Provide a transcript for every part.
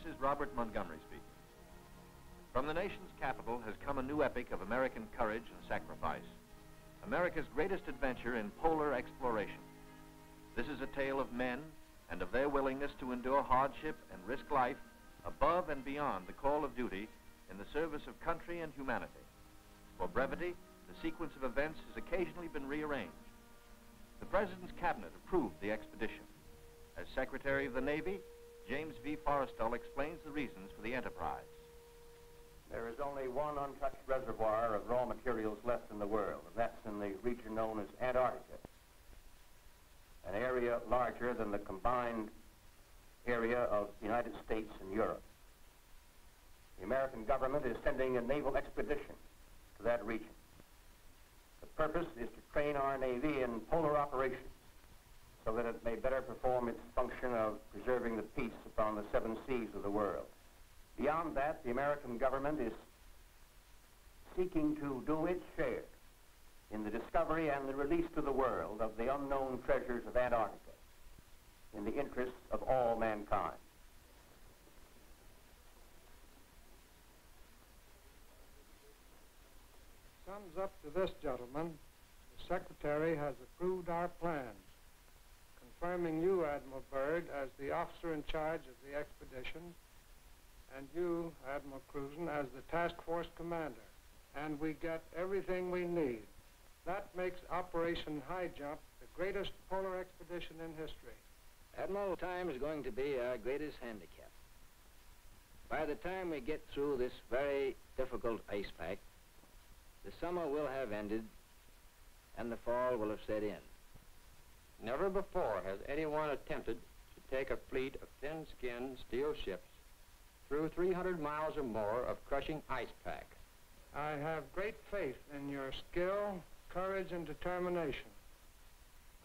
is Robert Montgomery speaking. From the nation's capital has come a new epic of American courage and sacrifice, America's greatest adventure in polar exploration. This is a tale of men and of their willingness to endure hardship and risk life above and beyond the call of duty in the service of country and humanity. For brevity, the sequence of events has occasionally been rearranged. The President's cabinet approved the expedition. As Secretary of the Navy, James V. Forrestal explains the reasons for the enterprise. There is only one untouched reservoir of raw materials left in the world, and that's in the region known as Antarctica, an area larger than the combined area of the United States and Europe. The American government is sending a naval expedition to that region. The purpose is to train our Navy in polar operations so that it may better perform its function of preserving the peace upon the 7 seas of the world. Beyond that, the American government is seeking to do its share in the discovery and the release to the world of the unknown treasures of Antarctica in the interests of all mankind. Sums up to this, gentlemen. The Secretary has approved our plans, confirming you, Admiral Byrd, as the officer in charge of the expedition, and you, Admiral Cruzen, as the task force commander. And we get everything we need. That makes Operation High Jump the greatest polar expedition in history. Admiral, time is going to be our greatest handicap. By the time we get through this very difficult ice pack, the summer will have ended and the fall will have set in. Never before has anyone attempted to take a fleet of thin-skinned steel ships through 300 miles or more of crushing ice pack. I have great faith in your skill, courage, and determination.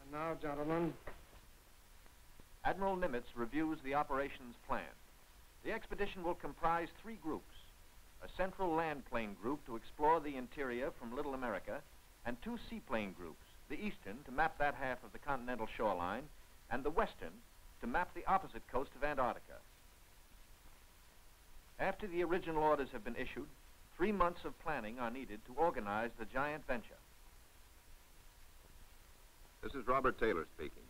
And now, gentlemen. Admiral Nimitz reviews the operations plan. The expedition will comprise 3 groups: a central land plane group to explore the interior from Little America, and 2 seaplane groups, the eastern to map that half of the continental shoreline, and the western to map the opposite coast of Antarctica. After the original orders have been issued, 3 months of planning are needed to organize the giant venture. This is Robert Taylor speaking.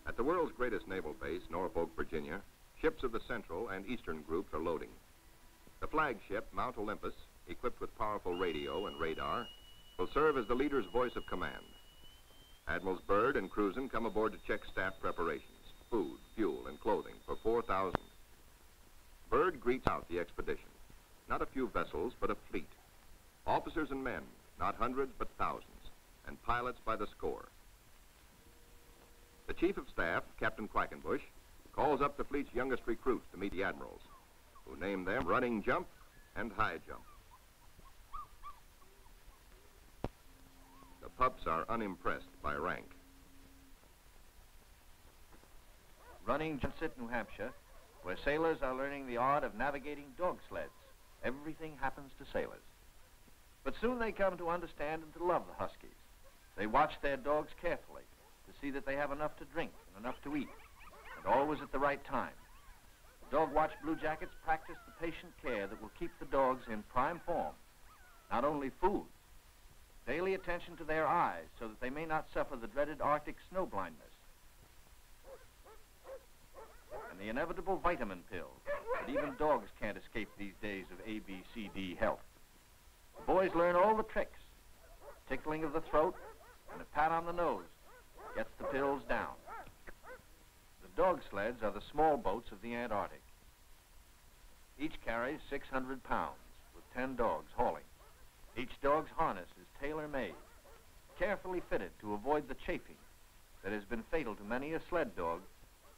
At the world's greatest naval base, Norfolk, Virginia, ships of the Central and Eastern groups are loading. The flagship, Mount Olympus, equipped with powerful radio and radar, will serve as the leader's voice of command. Admirals Byrd and Cruzen come aboard to check staff preparations, food, fuel, and clothing for 4,000. Byrd greets out the expedition. Not a few vessels, but a fleet. Officers and men, not hundreds, but thousands, and pilots by the score. The Chief of Staff, Captain Quackenbush, calls up the fleet's youngest recruits to meet the admirals, who name them Running Jump and High Jump. The pups are unimpressed by rank. Running Jump, New Hampshire, where sailors are learning the art of navigating dog sleds. Everything happens to sailors. But soon they come to understand and to love the Huskies. They watch their dogs carefully to see that they have enough to drink and enough to eat, and always at the right time. The dog watch bluejackets practice the patient care that will keep the dogs in prime form. Not only food, daily attention to their eyes so that they may not suffer the dreaded Arctic snow blindness, and the inevitable vitamin pills that even dogs can't escape these days of ABCD health. The boys learn all the tricks. Tickling of the throat and a pat on the nose gets the pills down. The dog sleds are the small boats of the Antarctic. Each carries 600 pounds, with 10 dogs hauling. Each dog's harness is tailor-made, carefully fitted to avoid the chafing that has been fatal to many a sled dog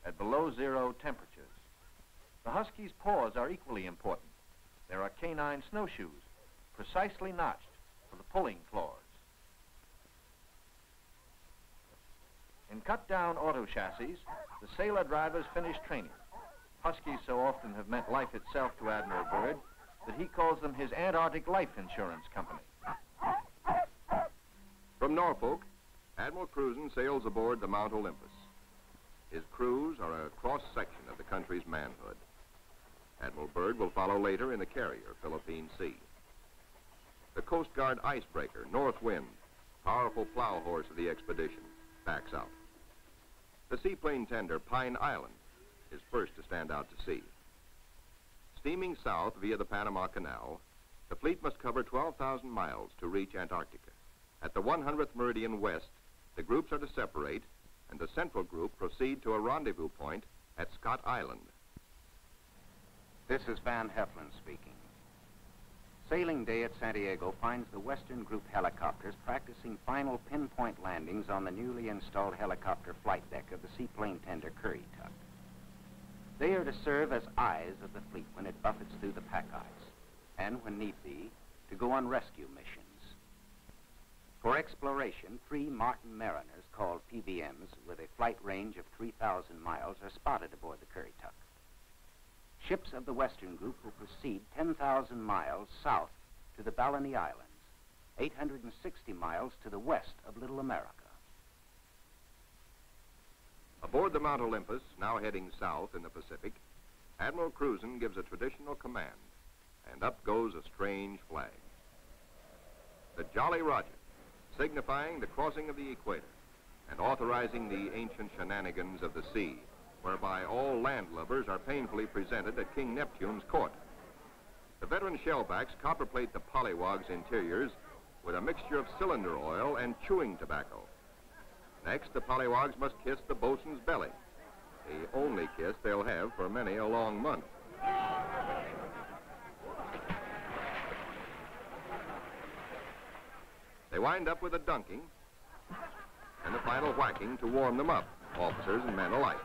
at below 0 temperatures. The Husky's paws are equally important. There are canine snowshoes, precisely notched for the pulling claws. In cut-down auto chassis, the sailor drivers finish training. Huskies so often have meant life itself to Admiral Byrd that he calls them his Antarctic Life Insurance Company. From Norfolk, Admiral Cruzen sails aboard the Mount Olympus. His crews are a cross-section of the country's manhood. Admiral Byrd will follow later in the carrier, Philippine Sea. The Coast Guard icebreaker, North Wind, powerful plow horse of the expedition, backs out. The seaplane tender, Pine Island, is first to stand out to sea. Steaming south via the Panama Canal, the fleet must cover 12,000 miles to reach Antarctica. At the 100th meridian west, the groups are to separate, and the central group proceed to a rendezvous point at Scott Island. This is Van Heflin speaking. Sailing day at Santiago finds the Western Group helicopters practicing final pinpoint landings on the newly installed helicopter flight deck of the seaplane tender Currituck. They are to serve as eyes of the fleet when it buffets through the pack ice, and when need be, to go on rescue missions. For exploration, 3 Martin Mariners, called PBMs, with a flight range of 3,000 miles, are spotted aboard the Currituck. Ships of the Western Group will proceed 10,000 miles south to the Balleny Islands, 860 miles to the west of Little America. Aboard the Mount Olympus, now heading south in the Pacific, Admiral Cruzen gives a traditional command, and up goes a strange flag. The Jolly Roger, signifying the crossing of the equator and authorizing the ancient shenanigans of the sea, whereby all land lovers are painfully presented at King Neptune's court. The veteran shellbacks copperplate the polywogs' interiors with a mixture of cylinder oil and chewing tobacco. Next, the polywogs must kiss the bosun's belly, the only kiss they'll have for many a long month. They wind up with a dunking and the final whacking to warm them up, officers and men alike.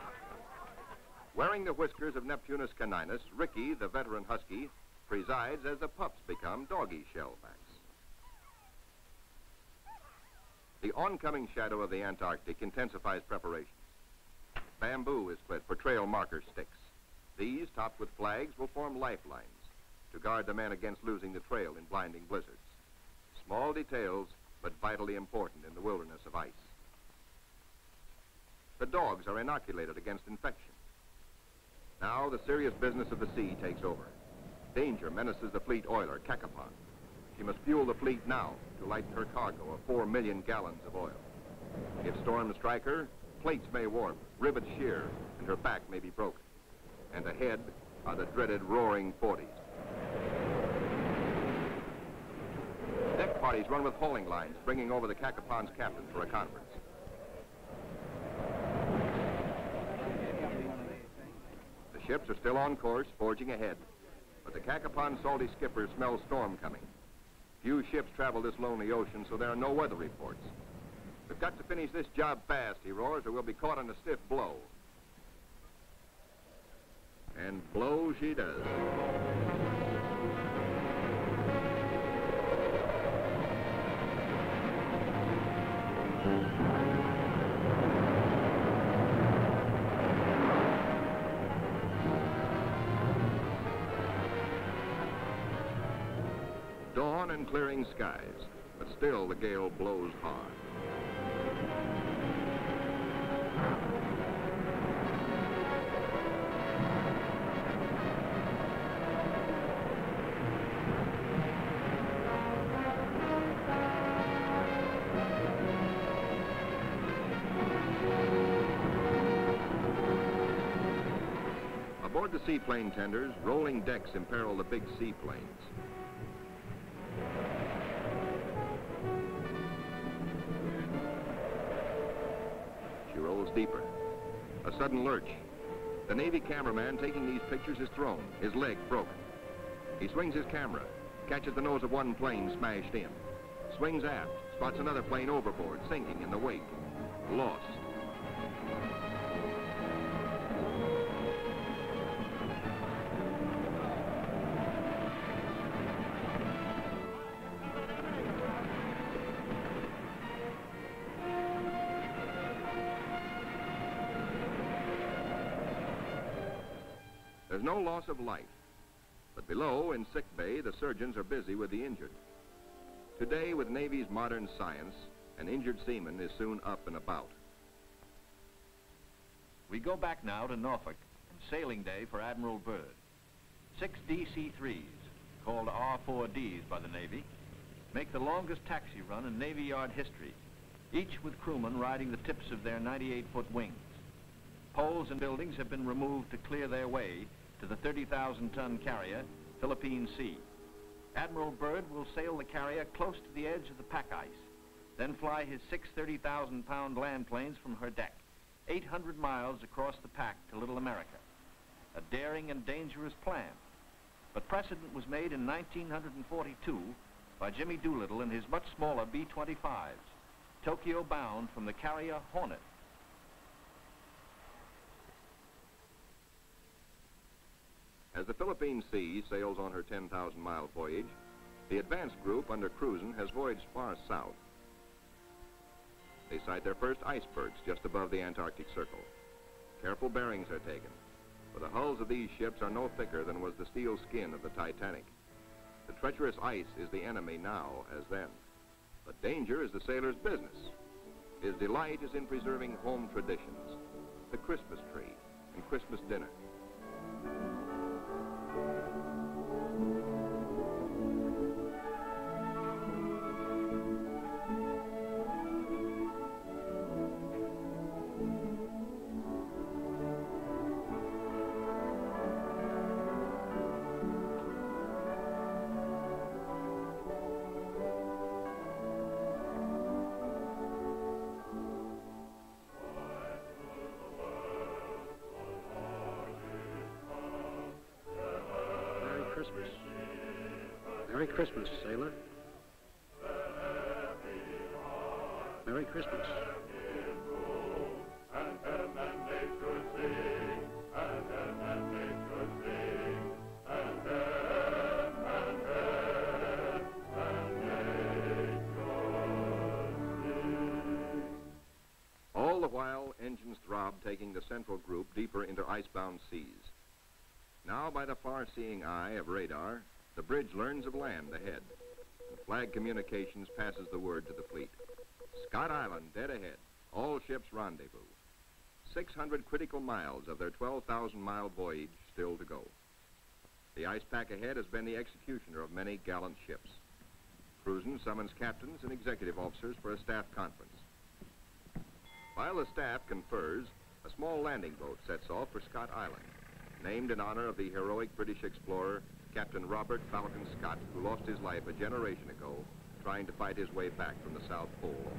Wearing the whiskers of Neptunus caninus, Ricky, the veteran husky, presides as the pups become doggy shellbacks. The oncoming shadow of the Antarctic intensifies preparations. Bamboo is split for trail marker sticks. These, topped with flags, will form lifelines to guard the men against losing the trail in blinding blizzards. Small details, but vitally important in the wilderness of ice. The dogs are inoculated against infection. Now the serious business of the sea takes over. Danger menaces the fleet oiler, Cacapon. She must fuel the fleet now to lighten her cargo of 4 million gallons of oil. If storms strike her, plates may warp, rivets shear, and her back may be broken. And ahead are the dreaded roaring 40s. Deck parties run with hauling lines, bringing over the Cacapon's captain for a conference. The ships are still on course, forging ahead, but the Cacapon's salty skipper smells storm coming. Few ships travel this lonely ocean, so there are no weather reports. We've got to finish this job fast, he roars, or we'll be caught in a stiff blow. And blow she does. Dawn and clearing skies, but still the gale blows hard. Aboard the seaplane tenders, rolling decks imperil the big seaplanes. She rolls deeper. A sudden lurch. The Navy cameraman taking these pictures is thrown, his leg broken. He swings his camera, catches the nose of one plane smashed in, swings aft, spots another plane overboard, sinking in the wake. Lost. There's no loss of life, but below in sick bay, the surgeons are busy with the injured. Today, with Navy's modern science, an injured seaman is soon up and about. We go back now to Norfolk and sailing day for Admiral Byrd. 6 DC-3s, called R4Ds by the Navy, make the longest taxi run in Navy Yard history, each with crewmen riding the tips of their 98-foot wings. Poles and buildings have been removed to clear their way to the 30,000-ton carrier, Philippine Sea. Admiral Byrd will sail the carrier close to the edge of the pack ice, then fly his 6 30,000-pound land planes from her deck, 800 miles across the pack to Little America. A daring and dangerous plan, but precedent was made in 1942 by Jimmy Doolittle in his much smaller B-25s, Tokyo bound from the carrier Hornet. As the Philippine Sea sails on her 10,000-mile voyage, the advance group under Cruzen has voyaged far south. They sight their first icebergs just above the Antarctic Circle. Careful bearings are taken, for the hulls of these ships are no thicker than was the steel skin of the Titanic. The treacherous ice is the enemy now as then, but danger is the sailor's business. His delight is in preserving home traditions, the Christmas tree and Christmas dinner. Merry Christmas, sailor. Merry Christmas. All the while, engines throb, taking the central group deeper into icebound seas. Now, by the far-seeing eye of radar, the bridge learns of land ahead, and flag communications passes the word to the fleet. Scott Island, dead ahead, all ships rendezvous. 600 critical miles of their 12,000-mile voyage still to go. The ice pack ahead has been the executioner of many gallant ships. Cruzen summons captains and executive officers for a staff conference. While the staff confers, a small landing boat sets off for Scott Island, named in honor of the heroic British explorer, Captain Robert Falcon Scott, who lost his life a generation ago trying to fight his way back from the South Pole.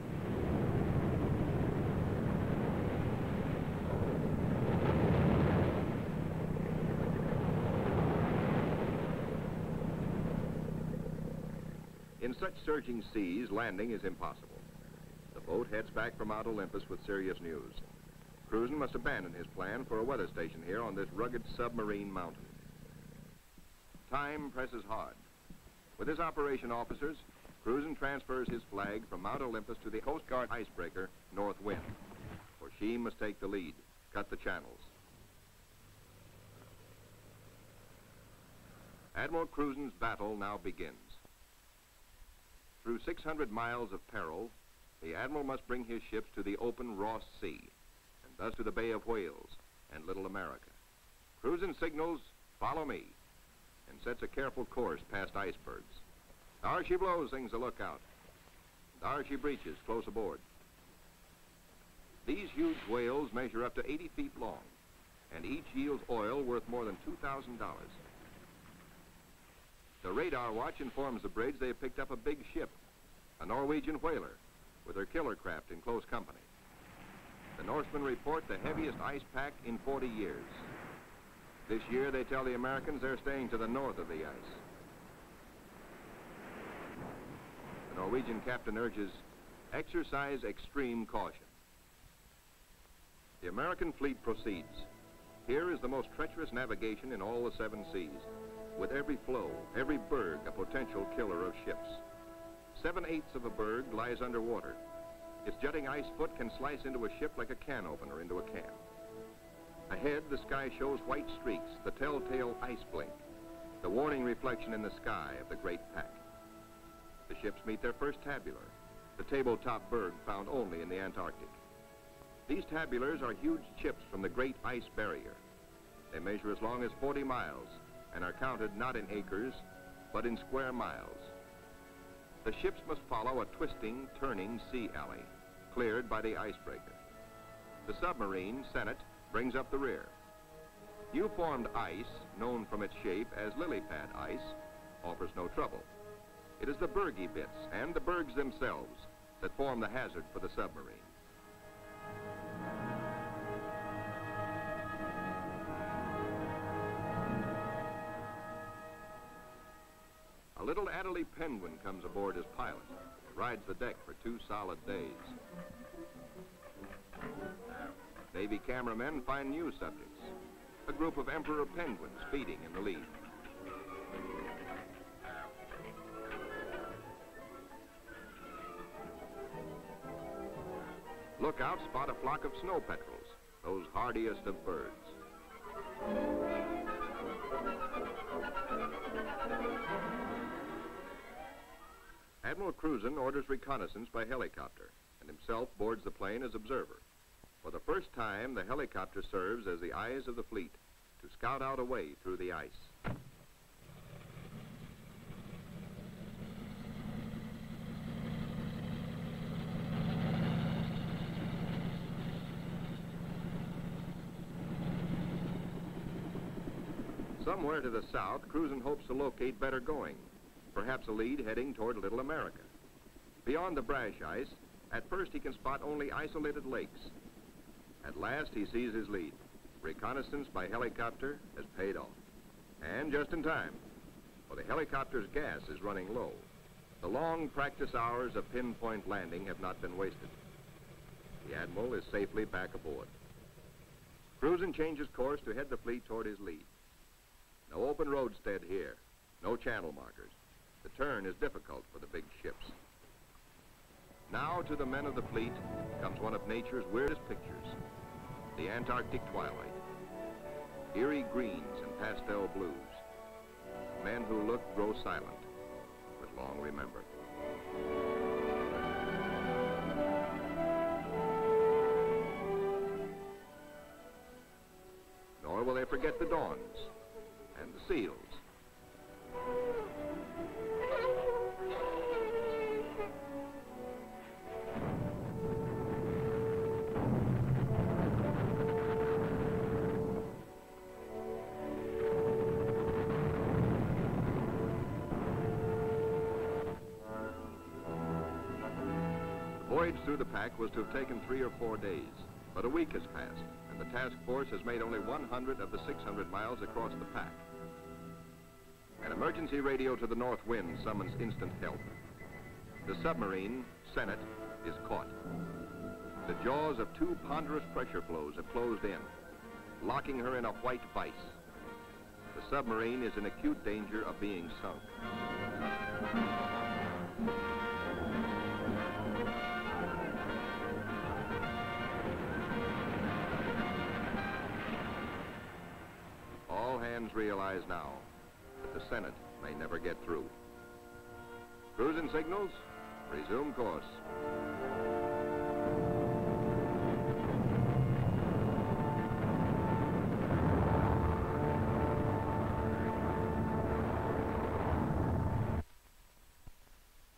In such surging seas, landing is impossible. The boat heads back for Mount Olympus with serious news. Cruzen must abandon his plan for a weather station here on this rugged submarine mountain. Time presses hard. With his operation officers, Cruzen transfers his flag from Mount Olympus to the Coast Guard icebreaker, North Wind, for she must take the lead, cut the channels. Admiral Cruzen's battle now begins. Through 600 miles of peril, the Admiral must bring his ships to the open Ross Sea, and thus to the Bay of Whales and Little America. Cruzen signals, "Follow me," and sets a careful course past icebergs. "Dar she blows," sings the lookout. "Dar she breaches," close aboard. These huge whales measure up to 80 feet long, and each yields oil worth more than $2,000. The radar watch informs the bridge they have picked up a big ship, a Norwegian whaler, with her killer craft in close company. The Norsemen report the heaviest ice pack in 40 years. This year, they tell the Americans they're staying to the north of the ice. The Norwegian captain urges, "Exercise extreme caution." The American fleet proceeds. Here is the most treacherous navigation in all the 7 seas, with every floe, every berg a potential killer of ships. 7/8 of a berg lies underwater. Its jutting ice foot can slice into a ship like a can opener into a can. Ahead, the sky shows white streaks, the telltale ice blink, the warning reflection in the sky of the great pack. The ships meet their first tabular, the tabletop berg found only in the Antarctic. These tabulars are huge chips from the great ice barrier. They measure as long as 40 miles and are counted not in acres, but in square miles. The ships must follow a twisting, turning sea alley, cleared by the icebreaker. The submarine, Senate, brings up the rear. New-formed ice, known from its shape as lily pad ice, offers no trouble. It is the bergy bits and the bergs themselves that form the hazard for the submarine. A little Adderley penguin comes aboard as pilot, rides the deck for 2 solid days. Navy cameramen find new subjects, a group of emperor penguins feeding in the lead. Lookouts spot a flock of snow petrels, those hardiest of birds. Admiral Cruzen orders reconnaissance by helicopter and himself boards the plane as observer. For the first time, the helicopter serves as the eyes of the fleet to scout out a way through the ice. Somewhere to the south, Cruzen hopes to locate better going, perhaps a lead heading toward Little America. Beyond the brash ice, at first he can spot only isolated lakes. At last he sees his lead. Reconnaissance by helicopter has paid off. And just in time, for the helicopter's gas is running low. The long practice hours of pinpoint landing have not been wasted. The Admiral is safely back aboard. Cruzen changes course to head the fleet toward his lead. No open roadstead here, no channel markers. The turn is difficult for the big ships. Now to the men of the fleet comes one of nature's weirdest pictures, the Antarctic twilight. Eerie greens and pastel blues. Men who look grow silent, but long remember. Nor will they forget the dawns and the seals. The voyage through the pack was to have taken 3 or 4 days, but a week has passed, and the task force has made only 100 of the 600 miles across the pack. An emergency radio to the north wind summons instant help. The submarine, Senate, is caught. The jaws of 2 ponderous pressure flows have closed in, locking her in a white vice. The submarine is in acute danger of being sunk. All hands realize now that the Senate may never get through. Cruzen signals, resume course.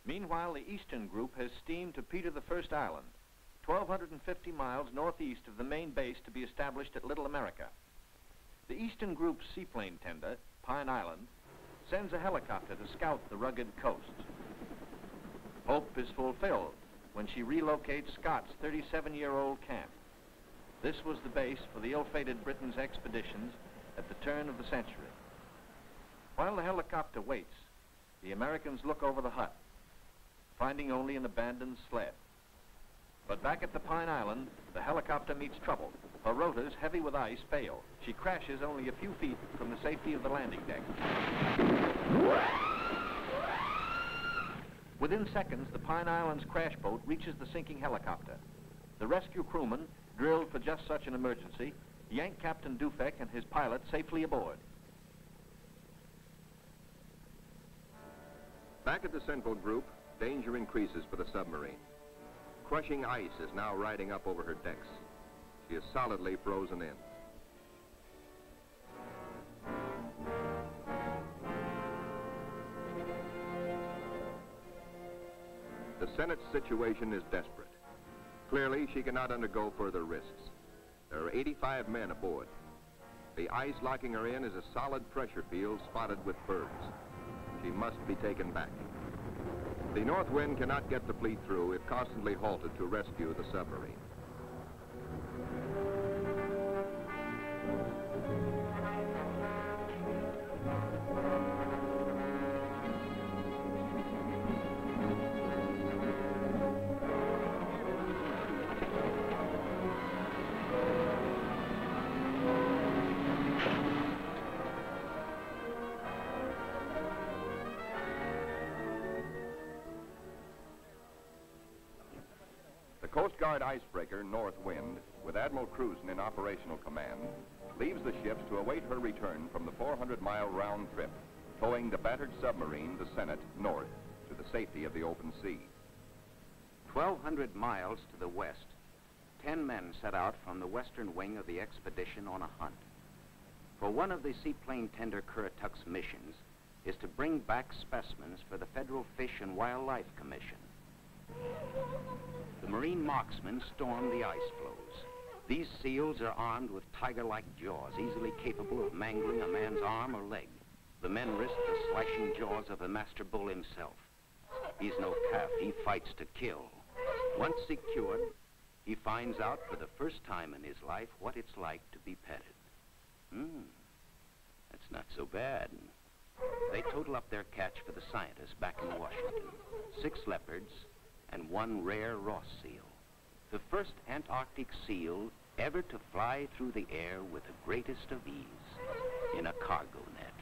Meanwhile, the eastern group has steamed to Peter the First Island, 1,250 miles northeast of the main base to be established at Little America. The eastern group's seaplane tender, Pine Island, sends a helicopter to scout the rugged coast. Hope is fulfilled when she relocates Scott's 37-year-old camp. This was the base for the ill-fated Britain's expeditions at the turn of the century. While the helicopter waits, the Americans look over the hut, finding only an abandoned sled. But back at the Pine Island, the helicopter meets trouble. Her rotors, heavy with ice, fail. She crashes only a few feet from the safety of the landing deck. Within seconds, the Pine Island's crash boat reaches the sinking helicopter. The rescue crewmen, drilled for just such an emergency, yank Captain Dufek and his pilot safely aboard. Back at the central group, danger increases for the submarine. Crushing ice is now riding up over her decks. She is solidly frozen in. The Senate's situation is desperate. Clearly, she cannot undergo further risks. There are 85 men aboard. The ice locking her in is a solid pressure field spotted with bergs. She must be taken back. The north wind cannot get the fleet through if constantly halted to rescue the submarine. The Coast Guard icebreaker, North Wind, with Admiral Cruzen in operational command, leaves the ships to await her return from the 400-mile round trip, towing the battered submarine, the Senate, north to the safety of the open sea. 1,200 miles to the west, 10 men set out from the western wing of the expedition on a hunt. For one of the seaplane tender Currituck's missions is to bring back specimens for the Federal Fish and Wildlife Commission. The marine marksmen storm the ice floes. These seals are armed with tiger-like jaws, easily capable of mangling a man's arm or leg. The men risk the slashing jaws of the master bull himself. He's no calf, he fights to kill. Once secured, he finds out for the first time in his life what it's like to be petted. That's not so bad. They total up their catch for the scientists back in Washington. 6 leopards and 1 rare Ross seal. The first Antarctic seal ever to fly through the air with the greatest of ease in a cargo net.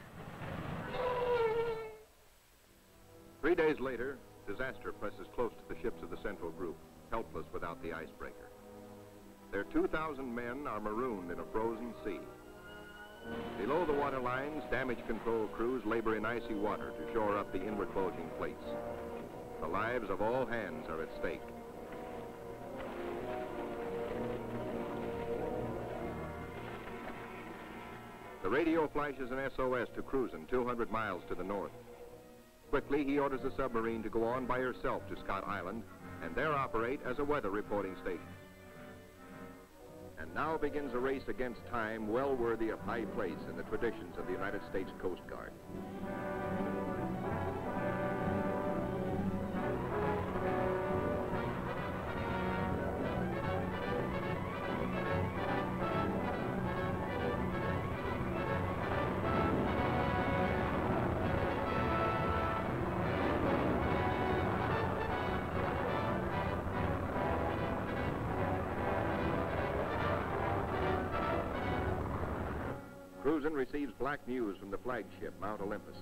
3 days later, disaster presses close to the ships of the Central Group, helpless without the icebreaker. Their 2,000 men are marooned in a frozen sea. Below the water lines, damage control crews labor in icy water to shore up the inward bulging plates. The lives of all hands are at stake. The radio flashes an SOS to Cruzen 200 miles to the north. Quickly, he orders the submarine to go on by herself to Scott Island and there operate as a weather reporting station. And now begins a race against time well worthy of high place in the traditions of the United States Coast Guard. Cruzen receives black news from the flagship, Mount Olympus.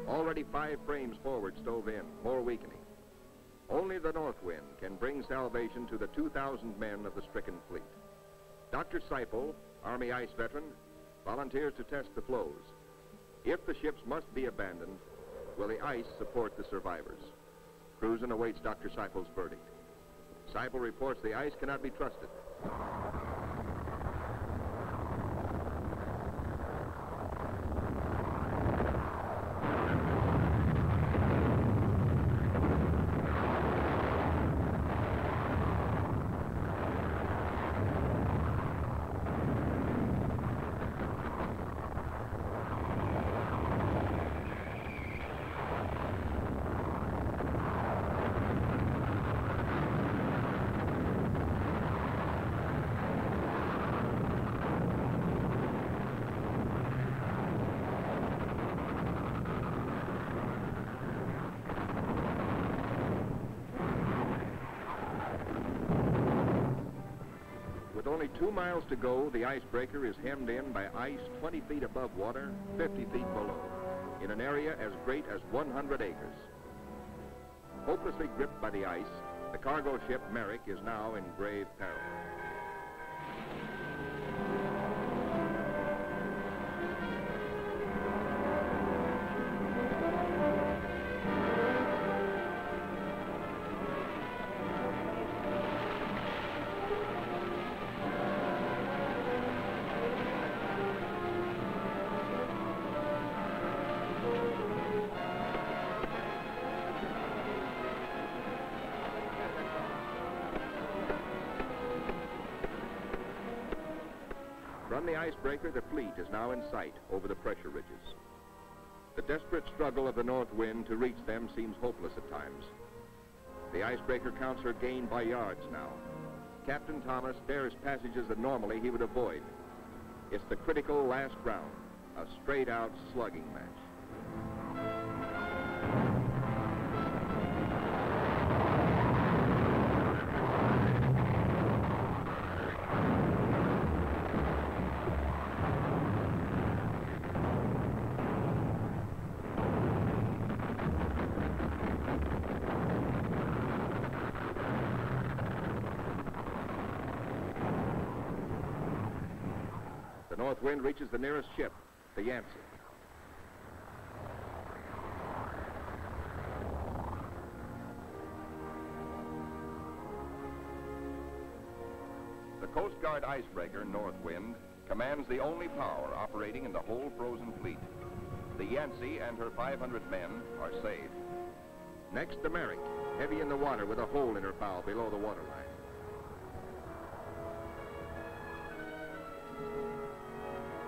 Already 5 frames forward stove in, more weakening. Only the north wind can bring salvation to the 2,000 men of the stricken fleet. Dr. Seipel, Army ice veteran, volunteers to test the floes. If the ships must be abandoned, will the ice support the survivors? Cruzen awaits Dr. Seipel's verdict. Seipel reports the ice cannot be trusted. With only 2 miles to go, the icebreaker is hemmed in by ice 20 feet above water, 50 feet below, in an area as great as 100 acres. Hopelessly gripped by the ice, the cargo ship Merrick is now in grave peril. From the icebreaker, the fleet is now in sight over the pressure ridges. The desperate struggle of the north wind to reach them seems hopeless at times. The icebreaker counts her gain by yards now. Captain Thomas dares passages that normally he would avoid. It's the critical last round, a straight-out slugging match. The north wind reaches the nearest ship, the Yancey. The Coast Guard icebreaker, North Wind, commands the only power operating in the whole frozen fleet. The Yancey and her 500 men are saved. Next, the Merrick, heavy in the water with a hole in her bow below the waterline.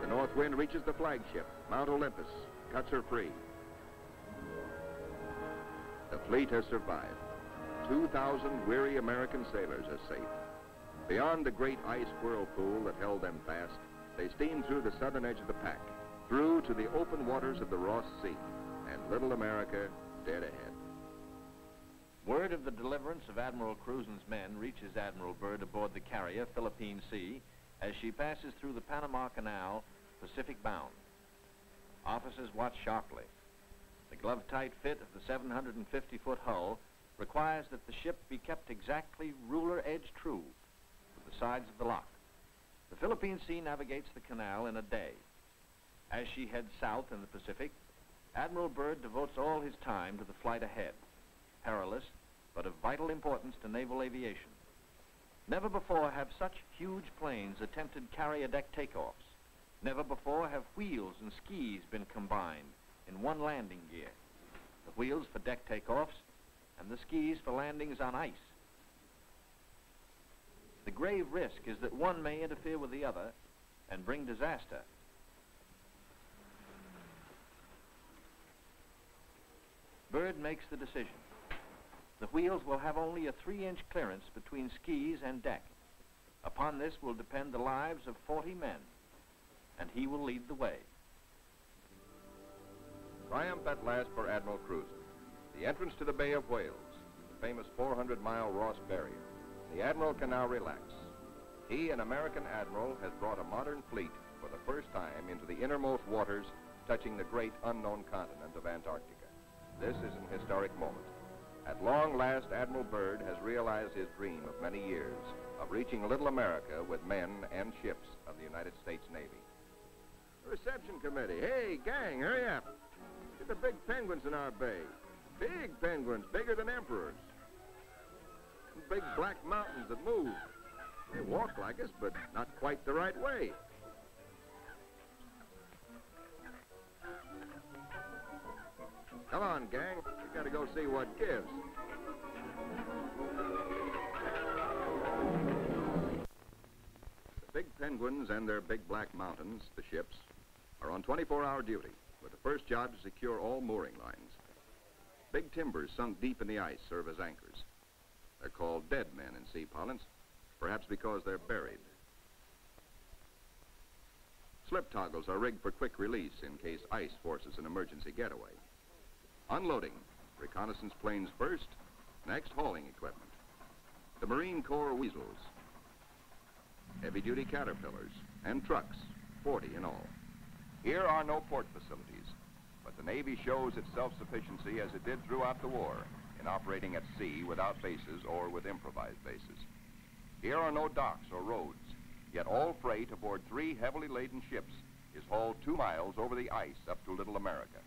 The north wind reaches the flagship, Mount Olympus, cuts her free. The fleet has survived. 2,000 weary American sailors are safe. Beyond the great ice whirlpool that held them fast, they steamed through the southern edge of the pack, through to the open waters of the Ross Sea, and little America dead ahead. Word of the deliverance of Admiral Cruzen's men reaches Admiral Byrd aboard the carrier Philippine Sea as she passes through the Panama Canal, Pacific bound. Officers watch sharply. The glove-tight fit of the 750-foot hull requires that the ship be kept exactly ruler-edge true to the sides of the lock. The Philippine Sea navigates the canal in a day. As she heads south in the Pacific, Admiral Byrd devotes all his time to the flight ahead, perilous but of vital importance to naval aviation. Never before have such huge planes attempted carrier-deck takeoffs. Never before have wheels and skis been combined in one landing gear. The wheels for deck takeoffs and the skis for landings on ice. The grave risk is that one may interfere with the other and bring disaster. Byrd makes the decision. The wheels will have only a 3-inch clearance between skis and deck. Upon this will depend the lives of 40 men, and he will lead the way. Triumph at last for Admiral Cruzen. The entrance to the Bay of Whales, the famous 400-mile Ross Barrier. The Admiral can now relax. He, an American admiral, has brought a modern fleet for the first time into the innermost waters touching the great unknown continent of Antarctica. This is an historic moment. At long last, Admiral Byrd has realized his dream of many years of reaching little America with men and ships of the United States Navy. Reception committee. Hey, gang, hurry up. Get the big penguins in our bay. Big penguins, bigger than emperors. Big black mountains that move. They walk like us, but not quite the right way. Come on, gang. We gotta go see what gives. The big penguins and their big black mountains, the ships, are on 24-hour duty with the first job to secure all mooring lines. Big timbers sunk deep in the ice serve as anchors. They're called dead men in sea parlance, perhaps because they're buried. Slip toggles are rigged for quick release in case ice forces an emergency getaway. Unloading, reconnaissance planes first, next hauling equipment. The Marine Corps weasels, heavy-duty caterpillars, and trucks, 40 in all. Here are no port facilities, but the Navy shows its self-sufficiency as it did throughout the war in operating at sea without bases or with improvised bases. Here are no docks or roads, yet all freight aboard 3 heavily laden ships is hauled 2 miles over the ice up to Little America.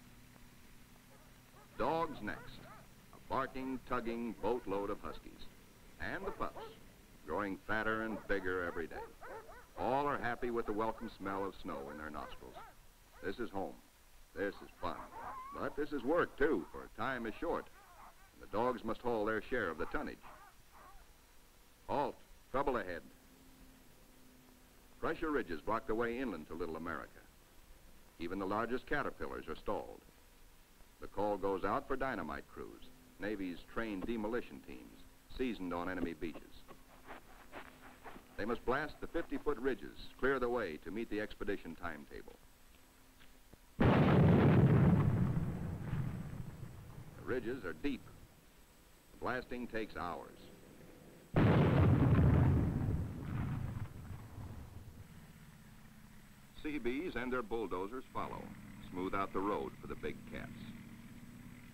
Dogs next, a barking, tugging boatload of huskies. And the pups, growing fatter and bigger every day. All are happy with the welcome smell of snow in their nostrils. This is home. This is fun. But this is work, too, for time is short. And the dogs must haul their share of the tonnage. Halt. Trouble ahead. Pressure ridges block the way inland to Little America. Even the largest caterpillars are stalled. The call goes out for dynamite crews, Navy's trained demolition teams, seasoned on enemy beaches. They must blast the 50-foot ridges, clear the way to meet the expedition timetable. The ridges are deep. The blasting takes hours. Seabees and their bulldozers follow, smooth out the road for the big cats.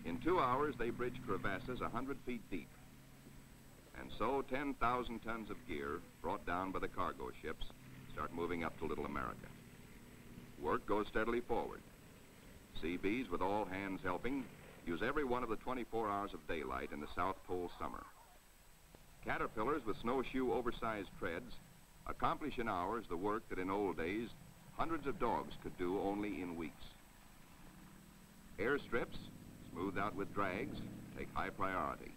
In 2 hours, they bridge crevasses 100 feet deep. And so 10,000 tons of gear, brought down by the cargo ships, start moving up to Little America. Work goes steadily forward. Seabees, with all hands helping, use every one of the 24 hours of daylight in the South Pole summer. Caterpillars with snowshoe oversized treads accomplish in hours the work that in old days hundreds of dogs could do only in weeks. Airstrips, smoothed out with drags, take high priority.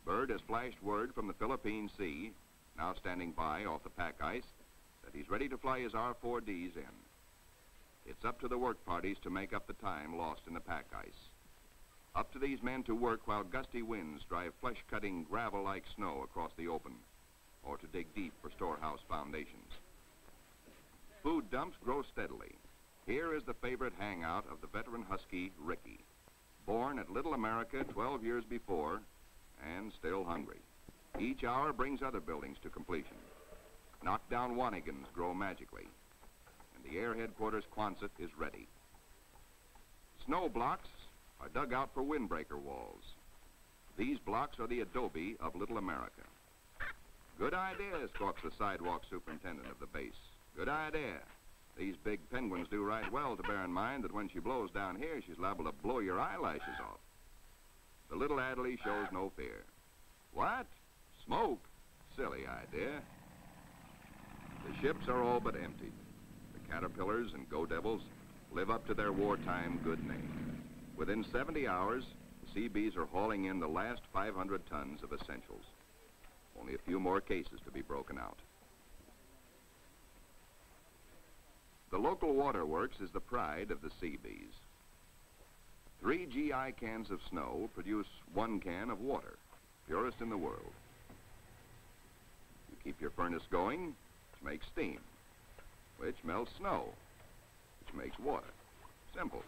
Byrd has flashed word from the Philippine Sea, now standing by off the pack ice, that he's ready to fly his R-4Ds in. It's up to the work parties to make up the time lost in the pack ice. Up to these men to work while gusty winds drive flesh-cutting gravel-like snow across the open, or to dig deep for storehouse foundations. Food dumps grow steadily. Here is the favorite hangout of the veteran Husky, Ricky, born at Little America 12 years before, and still hungry. Each hour brings other buildings to completion. Knockdown Wanigans grow magically, and the Air Headquarters Quonset is ready. Snow blocks are dug out for windbreaker walls. These blocks are the adobe of Little America. Good idea, squawks the sidewalk superintendent of the base. Good idea. These big penguins do right well to bear in mind that when she blows down here, she's liable to blow your eyelashes off. The little Adderley shows no fear. What? Smoke? Silly idea. The ships are all but emptied. The Caterpillars and Go Devils live up to their wartime good name. Within 70 hours, the Seabees are hauling in the last 500 tons of essentials. Only a few more cases to be broken out. The local waterworks is the pride of the Seabees. 3 GI cans of snow produce 1 can of water, purest in the world. You keep your furnace going, which makes steam, which melts snow, which makes water. Simple.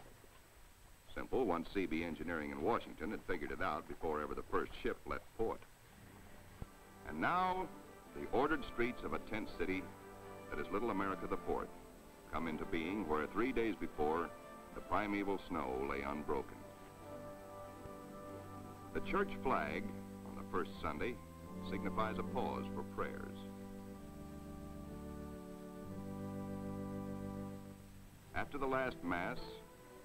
Simple once CB Engineering in Washington had figured it out before ever the first ship left port. And now, the ordered streets of a tent city that is Little America the Fourth come into being where 3 days before, the primeval snow lay unbroken. The church flag on the first Sunday signifies a pause for prayers. After the last Mass,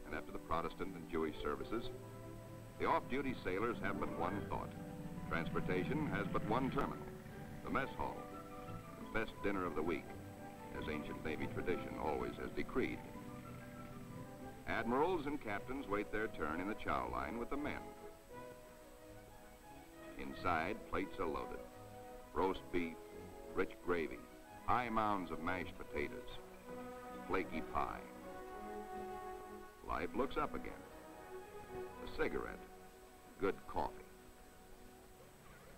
and after the Protestant and Jewish services, the off-duty sailors have but one thought. Transportation has but one terminal, the mess hall, the best dinner of the week, as ancient Navy tradition always has decreed. Admirals and captains wait their turn in the chow line with the men. Inside, plates are loaded. Roast beef, rich gravy, high mounds of mashed potatoes, flaky pie. Life looks up again. A cigarette, good coffee.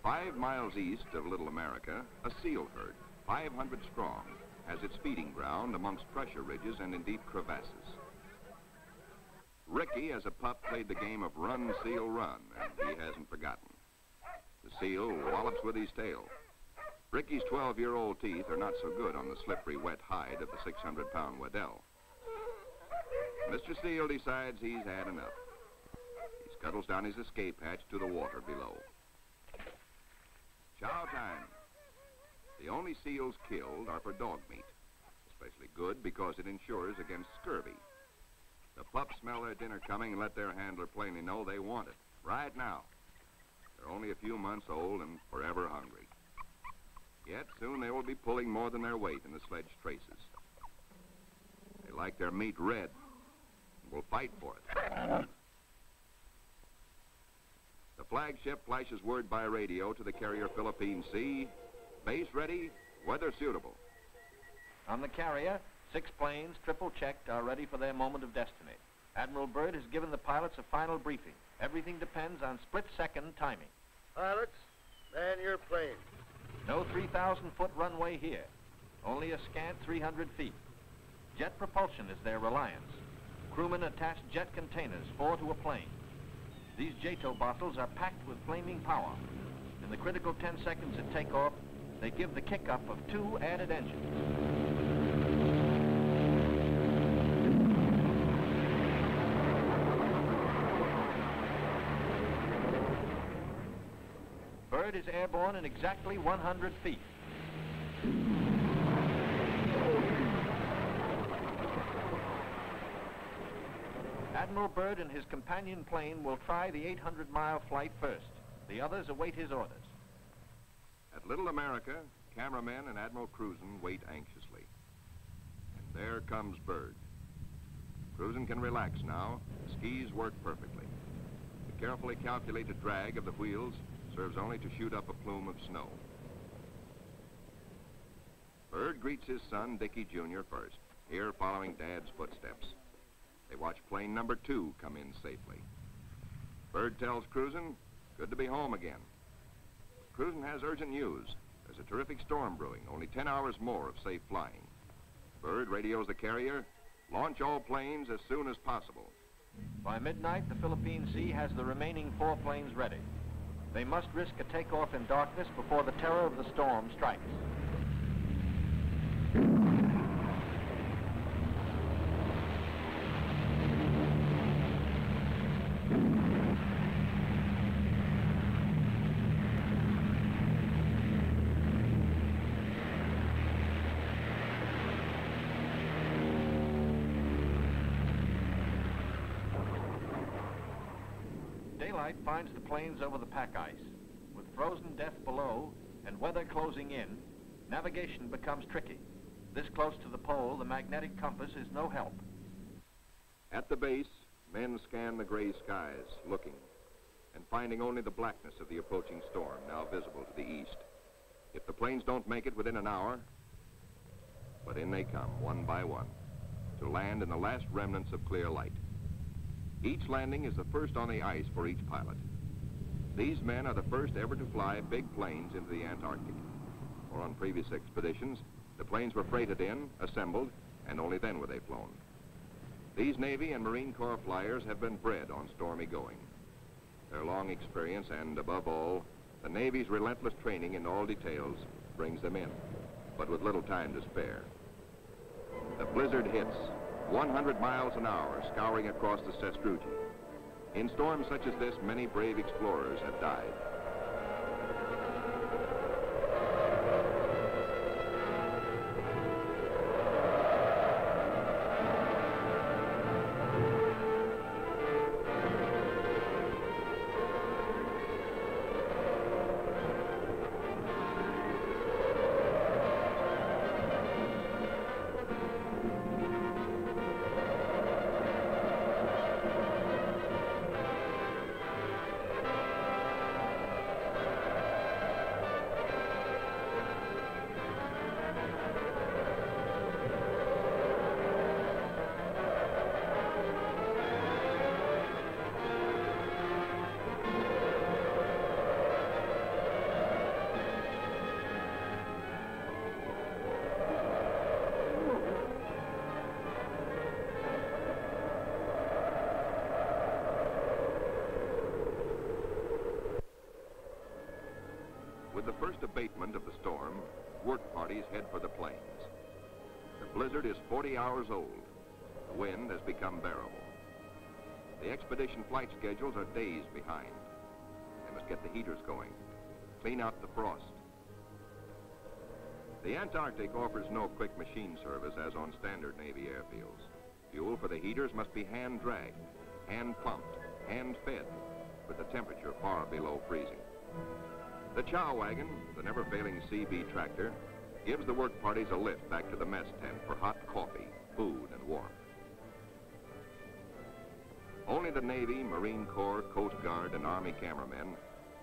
5 miles east of Little America, a seal herd, 500 strong, has its feeding ground amongst pressure ridges and in deep crevasses. Ricky, as a pup, played the game of run, seal, run, and he hasn't forgotten. The seal wallops with his tail. Ricky's 12-year-old teeth are not so good on the slippery, wet hide of the 600-pound Waddell. Mr. Seal decides he's had enough. He scuttles down his escape hatch to the water below. Chow time. The only seals killed are for dog meat, especially good because it ensures against scurvy. The pups smell their dinner coming and let their handler plainly know they want it, right now. They're only a few months old and forever hungry. Yet soon they will be pulling more than their weight in the sledge traces. They like their meat red and will fight for it. The flagship flashes word by radio to the carrier Philippine Sea, base ready, weather suitable. On the carrier, 6 planes, triple-checked, are ready for their moment of destiny. Admiral Byrd has given the pilots a final briefing. Everything depends on split-second timing. Pilots, man your plane. No 3,000-foot runway here. Only a scant 300 feet. Jet propulsion is their reliance. Crewmen attach jet containers, 4 to a plane. These JATO bottles are packed with flaming power. In the critical 10 seconds at takeoff, they give the kick-up of 2 added engines. Byrd is airborne in exactly 100 feet. Admiral Byrd and his companion plane will try the 800-mile flight first. The others await his orders. At Little America, cameramen and Admiral Cruzen wait anxiously. And there comes Byrd. Cruzen can relax now. The skis work perfectly. The carefully calculated drag of the wheels serves only to shoot up a plume of snow. Byrd greets his son, Dickie Jr. first, here following Dad's footsteps. They watch plane number 2 come in safely. Byrd tells Cruzen, good to be home again. Cruzen has urgent news. There's a terrific storm brewing, only 10 hours more of safe flying. Byrd radios the carrier, launch all planes as soon as possible. By midnight, the Philippine Sea has the remaining 4 planes ready. They must risk a takeoff in darkness before the terror of the storm strikes. Daylight finds the planes over the pack ice. With frozen death below and weather closing in, navigation becomes tricky. This close to the pole, the magnetic compass is no help. At the base, men scan the gray skies, looking, and finding only the blackness of the approaching storm, now visible to the east. If the planes don't make it within an hour, but in they come, one by one, to land in the last remnants of clear light. Each landing is the first on the ice for each pilot. These men are the first ever to fly big planes into the Antarctic. For on previous expeditions, the planes were freighted in, assembled, and only then were they flown. These Navy and Marine Corps flyers have been bred on stormy going. Their long experience and, above all, the Navy's relentless training in all details brings them in, but with little time to spare. The blizzard hits, 100 miles an hour, scouring across the sastrugi. In storms such as this, many brave explorers have died. With the first abatement of the storm, work parties head for the plains. The blizzard is 40 hours old. The wind has become bearable. The expedition flight schedules are days behind. They must get the heaters going, clean out the frost. The Antarctic offers no quick machine service as on standard Navy airfields. Fuel for the heaters must be hand-dragged, hand-pumped, hand-fed, with the temperature far below freezing. The chow wagon, the never-failing CB tractor, gives the work parties a lift back to the mess tent for hot coffee, food, and warmth. Only the Navy, Marine Corps, Coast Guard, and Army cameramen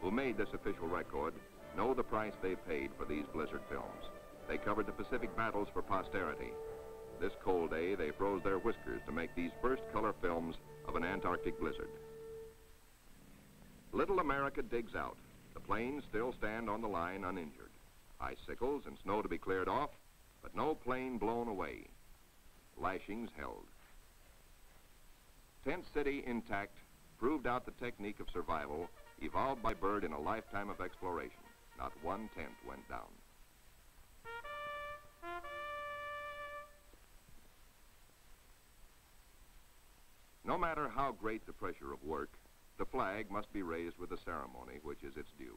who made this official record know the price they paid for these blizzard films. They covered the Pacific battles for posterity. This cold day, they froze their whiskers to make these first color films of an Antarctic blizzard. Little America digs out. The planes still stand on the line uninjured. Icicles and snow to be cleared off, but no plane blown away. Lashings held. Tent City intact proved out the technique of survival evolved by Byrd in a lifetime of exploration. Not one tent went down. No matter how great the pressure of work, the flag must be raised with a ceremony which is its due.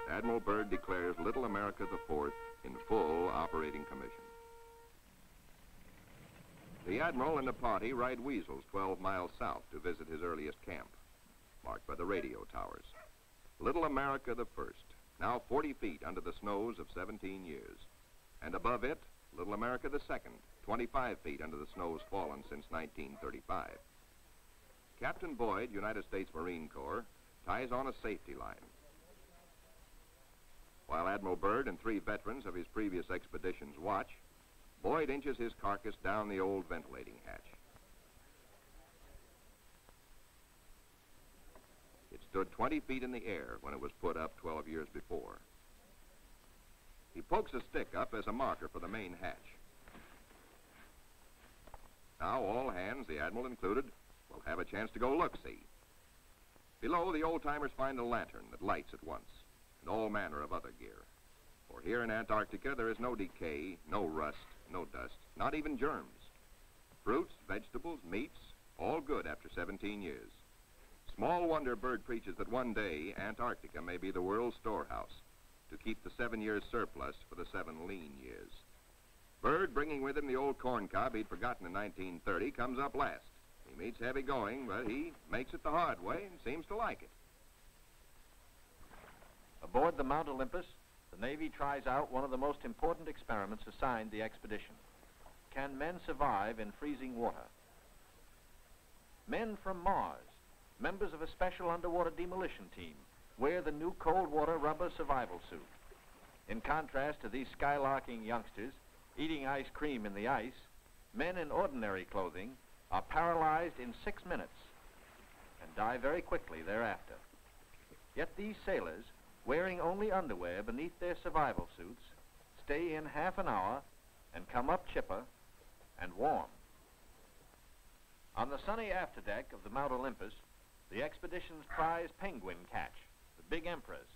Admiral Byrd declares Little America IV in full operating commission. The Admiral and the party ride Weasels 12 miles south to visit his earliest camp, marked by the radio towers. Little America I, now 40 feet under the snows of 17 years. And above it, Little America II, 25 feet under the snows fallen since 1935. Captain Boyd, United States Marine Corps, ties on a safety line, while Admiral Byrd and 3 veterans of his previous expeditions watch. Boyd inches his carcass down the old ventilating hatch. It stood 20 feet in the air when it was put up 12 years before. He pokes a stick up as a marker for the main hatch. Now all hands, the Admiral included, will have a chance to go look-see. Below, the old-timers find a lantern that lights at once, and all manner of other gear. For here in Antarctica, there is no decay, no rust, no dust, not even germs. Fruits, vegetables, meats, all good after 17 years. Small wonder Byrd preaches that one day Antarctica may be the world's storehouse to keep the 7 years surplus for the 7 lean years. Byrd, bringing with him the old corn cob he'd forgotten in 1930, comes up last. He meets heavy going, but he makes it the hard way and seems to like it. Aboard the Mount Olympus, the Navy tries out one of the most important experiments assigned the expedition. Can men survive in freezing water? Men from Mars, members of a special underwater demolition team, wear the new cold water rubber survival suit. In contrast to these skylarking youngsters eating ice cream in the ice, men in ordinary clothing are paralyzed in 6 minutes and die very quickly thereafter. Yet these sailors, wearing only underwear beneath their survival suits, stay in half an hour and come up chipper and warm. On the sunny afterdeck of the Mount Olympus, the expedition's prize penguin catch, the big emperors,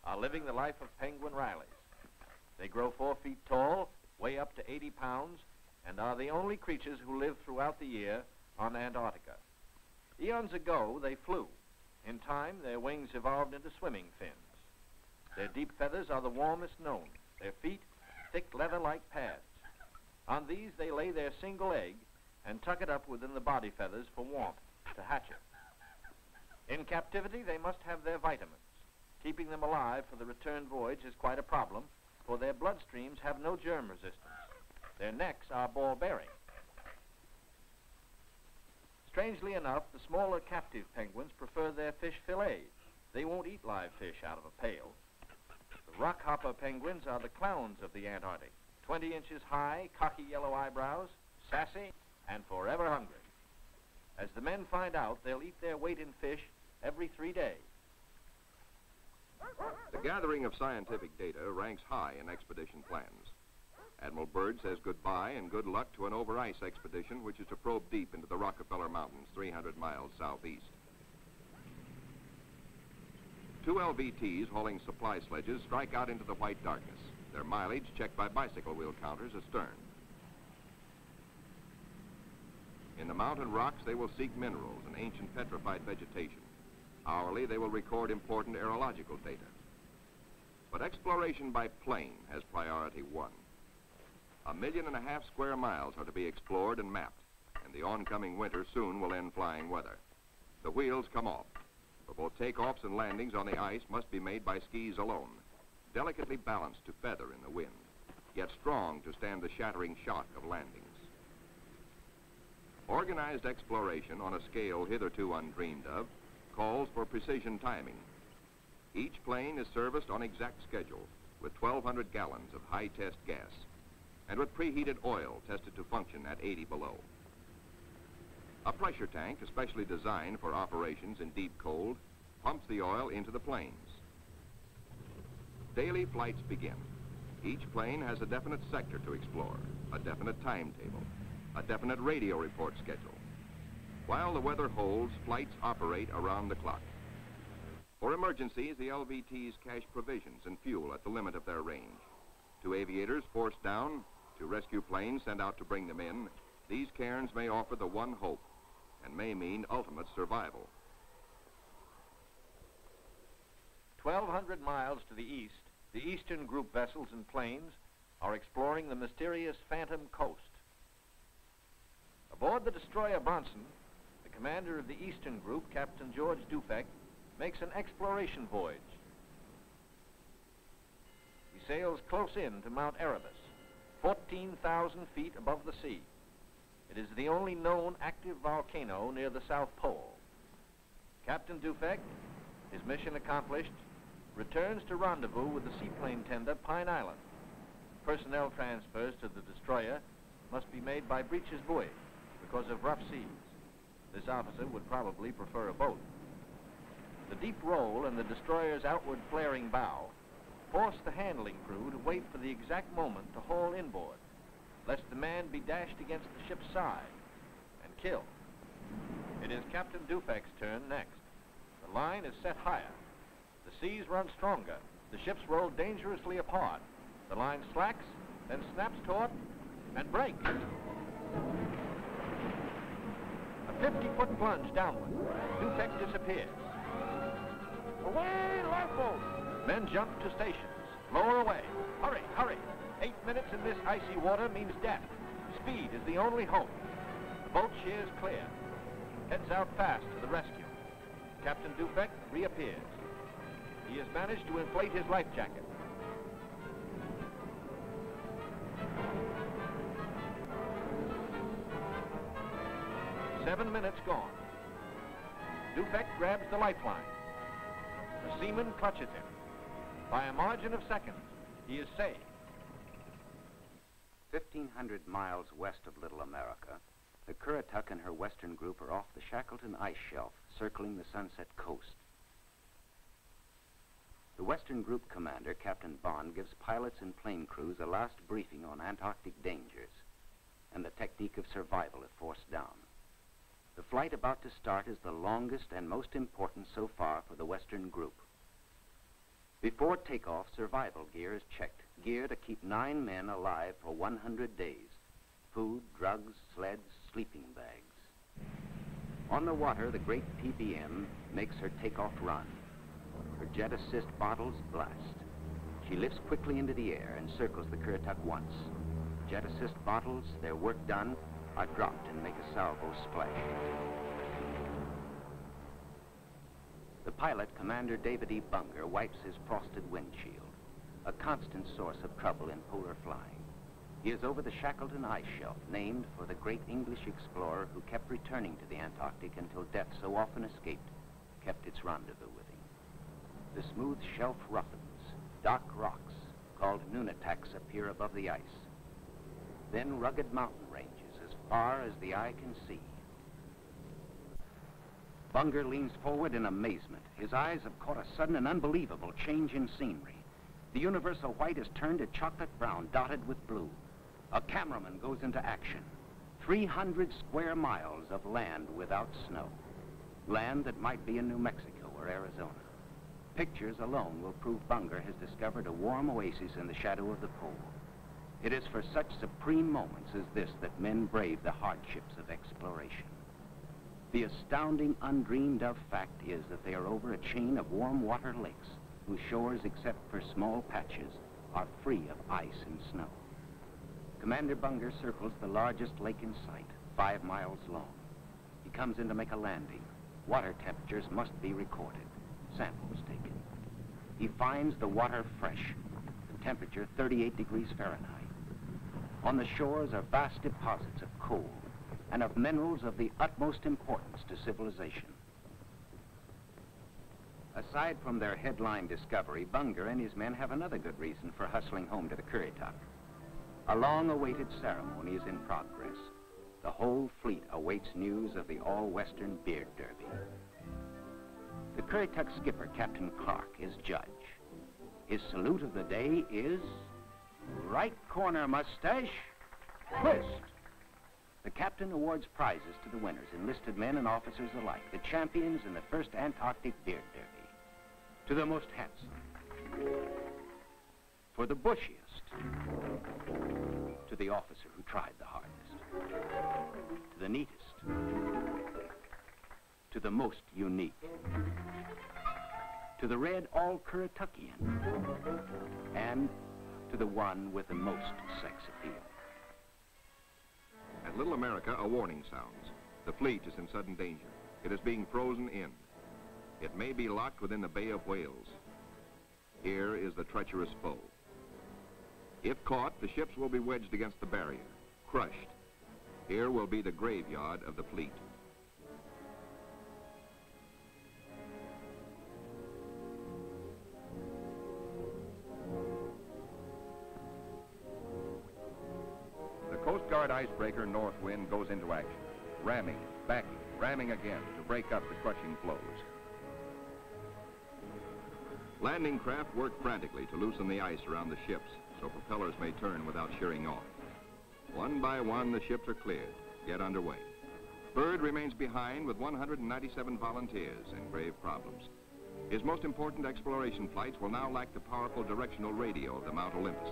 are living the life of penguin Rileys. They grow 4 feet tall, weigh up to 80 pounds, and are the only creatures who live throughout the year on Antarctica. Eons ago, they flew. In time, their wings evolved into swimming fins. Their deep feathers are the warmest known. Their feet, thick leather-like pads. On these, they lay their single egg and tuck it up within the body feathers for warmth, to hatch it. In captivity, they must have their vitamins. Keeping them alive for the return voyage is quite a problem, for their bloodstreams have no germ resistance. Their necks are ball-bearing. Strangely enough, the smaller captive penguins prefer their fish fillets. They won't eat live fish out of a pail. The rockhopper penguins are the clowns of the Antarctic, 20 inches high, cocky yellow eyebrows, sassy, and forever hungry. As the men find out, they'll eat their weight in fish every 3 days. The gathering of scientific data ranks high in expedition plans. Admiral Byrd says goodbye and good luck to an over-ice expedition which is to probe deep into the Rockefeller Mountains 300 miles southeast. 2 LVTs hauling supply sledges strike out into the white darkness, their mileage checked by bicycle wheel counters astern. In the mountain rocks, they will seek minerals and ancient petrified vegetation. Hourly, they will record important aerological data. But exploration by plane has priority 1. 1.5 million square miles are to be explored and mapped, and the oncoming winter soon will end flying weather. The wheels come off, for both takeoffs and landings on the ice must be made by skis alone, delicately balanced to feather in the wind, yet strong to stand the shattering shock of landings. Organized exploration on a scale hitherto undreamed of calls for precision timing, Each plane is serviced on exact schedule with 1,200 gallons of high-test gas and with preheated oil tested to function at 80 below. A pressure tank, especially designed for operations in deep cold, pumps the oil into the planes. Daily flights begin. Each plane has a definite sector to explore, a definite timetable, a definite radio report schedule. While the weather holds, flights operate around the clock. For emergencies, the LVTs cache provisions and fuel at the limit of their range. To aviators forced down, to rescue planes sent out to bring them in, these cairns may offer the one hope and may mean ultimate survival. 1,200 miles to the east, the Eastern Group vessels and planes are exploring the mysterious Phantom Coast. Aboard the destroyer Bronson, the commander of the Eastern Group, Captain George Dufek, makes an exploration voyage. He sails close in to Mount Erebus, 14,000 feet above the sea. It is the only known active volcano near the South Pole. Captain Dufek, his mission accomplished, returns to rendezvous with the seaplane tender Pine Island. Personnel transfers to the destroyer must be made by breeches buoy because of rough seas. This officer would probably prefer a boat. The deep roll and the destroyer's outward flaring bow force the handling crew to wait for the exact moment to haul inboard, lest the man be dashed against the ship's side and killed. It is Captain Dufek's turn next. The line is set higher. The seas run stronger. The ships roll dangerously apart. The line slacks, then snaps taut and breaks. A 50-foot plunge downward. Dufek disappears. Away, lifeboat! Men jump to stations. Lower away. Hurry, hurry. 8 minutes in this icy water means death. Speed is the only hope. The boat sheers clear. Heads out fast to the rescue. Captain Dufek reappears. He has managed to inflate his life jacket. Seven minutes gone. Dufek grabs the lifeline. The seaman clutches him. By a margin of seconds, he is saved. 1,500 miles west of Little America, the Currituck and her western group are off the Shackleton ice shelf, circling the Sunset Coast. The western group commander, Captain Bond, gives pilots and plane crews a last briefing on Antarctic dangers and the technique of survival if forced down. The flight about to start is the longest and most important so far for the western group. Before takeoff, survival gear is checked. Gear to keep 9 men alive for 100 days. Food, drugs, sleds, sleeping bags. On the water, the great PBM makes her takeoff run. Her jet assist bottles blast. She lifts quickly into the air and circles the Currituck once. Jet assist bottles, their work done, are dropped and make a salvo splash. The pilot, Commander David E. Bunger, wipes his frosted windshield, a constant source of trouble in polar flying. He is over the Shackleton ice shelf, named for the great English explorer who kept returning to the Antarctic until death, so often escaped, kept its rendezvous with him. The smooth shelf roughens. Dark rocks, called nunataks, appear above the ice. Then rugged mountain ranges as far as the eye can see. Bunger leans forward in amazement. His eyes have caught a sudden and unbelievable change in scenery. The universal white is turned to chocolate brown, dotted with blue. A cameraman goes into action. 300 square miles of land without snow. Land that might be in New Mexico or Arizona. Pictures alone will prove Bunger has discovered a warm oasis in the shadow of the pole. It is for such supreme moments as this that men brave the hardships of exploration. The astounding, undreamed-of fact is that they are over a chain of warm water lakes whose shores, except for small patches, are free of ice and snow. Commander Bunger circles the largest lake in sight, 5 miles long. He comes in to make a landing. Water temperatures must be recorded. Samples taken. He finds the water fresh, the temperature 38 degrees Fahrenheit. On the shores are vast deposits of coal and of minerals of the utmost importance to civilization. Aside from their headline discovery, Bunger and his men have another good reason for hustling home to the Currituck. A long-awaited ceremony is in progress. The whole fleet awaits news of the all-Western Beard Derby. The Currituck skipper, Captain Clark, is judge. His salute of the day is right corner mustache, twist. The captain awards prizes to the winners, enlisted men and officers alike, the champions in the first Antarctic Beard Derby. To the most handsome, for the bushiest, to the officer who tried the hardest, to the neatest, to the most unique, to the red all-Currituckian, and to the one with the most sex appeal. At Little America, a warning sounds. The fleet is in sudden danger. It is being frozen in. It may be locked within the Bay of Whales. Here is the treacherous foe. If caught, the ships will be wedged against the barrier, crushed. Here will be the graveyard of the fleet. The Coast Guard icebreaker Northwind goes into action, ramming, backing, ramming again to break up the crushing flows. Landing craft work frantically to loosen the ice around the ships so propellers may turn without shearing off. One by one, the ships are cleared, get underway. Byrd remains behind with 197 volunteers in grave problems. His most important exploration flights will now lack the powerful directional radio of the Mount Olympus.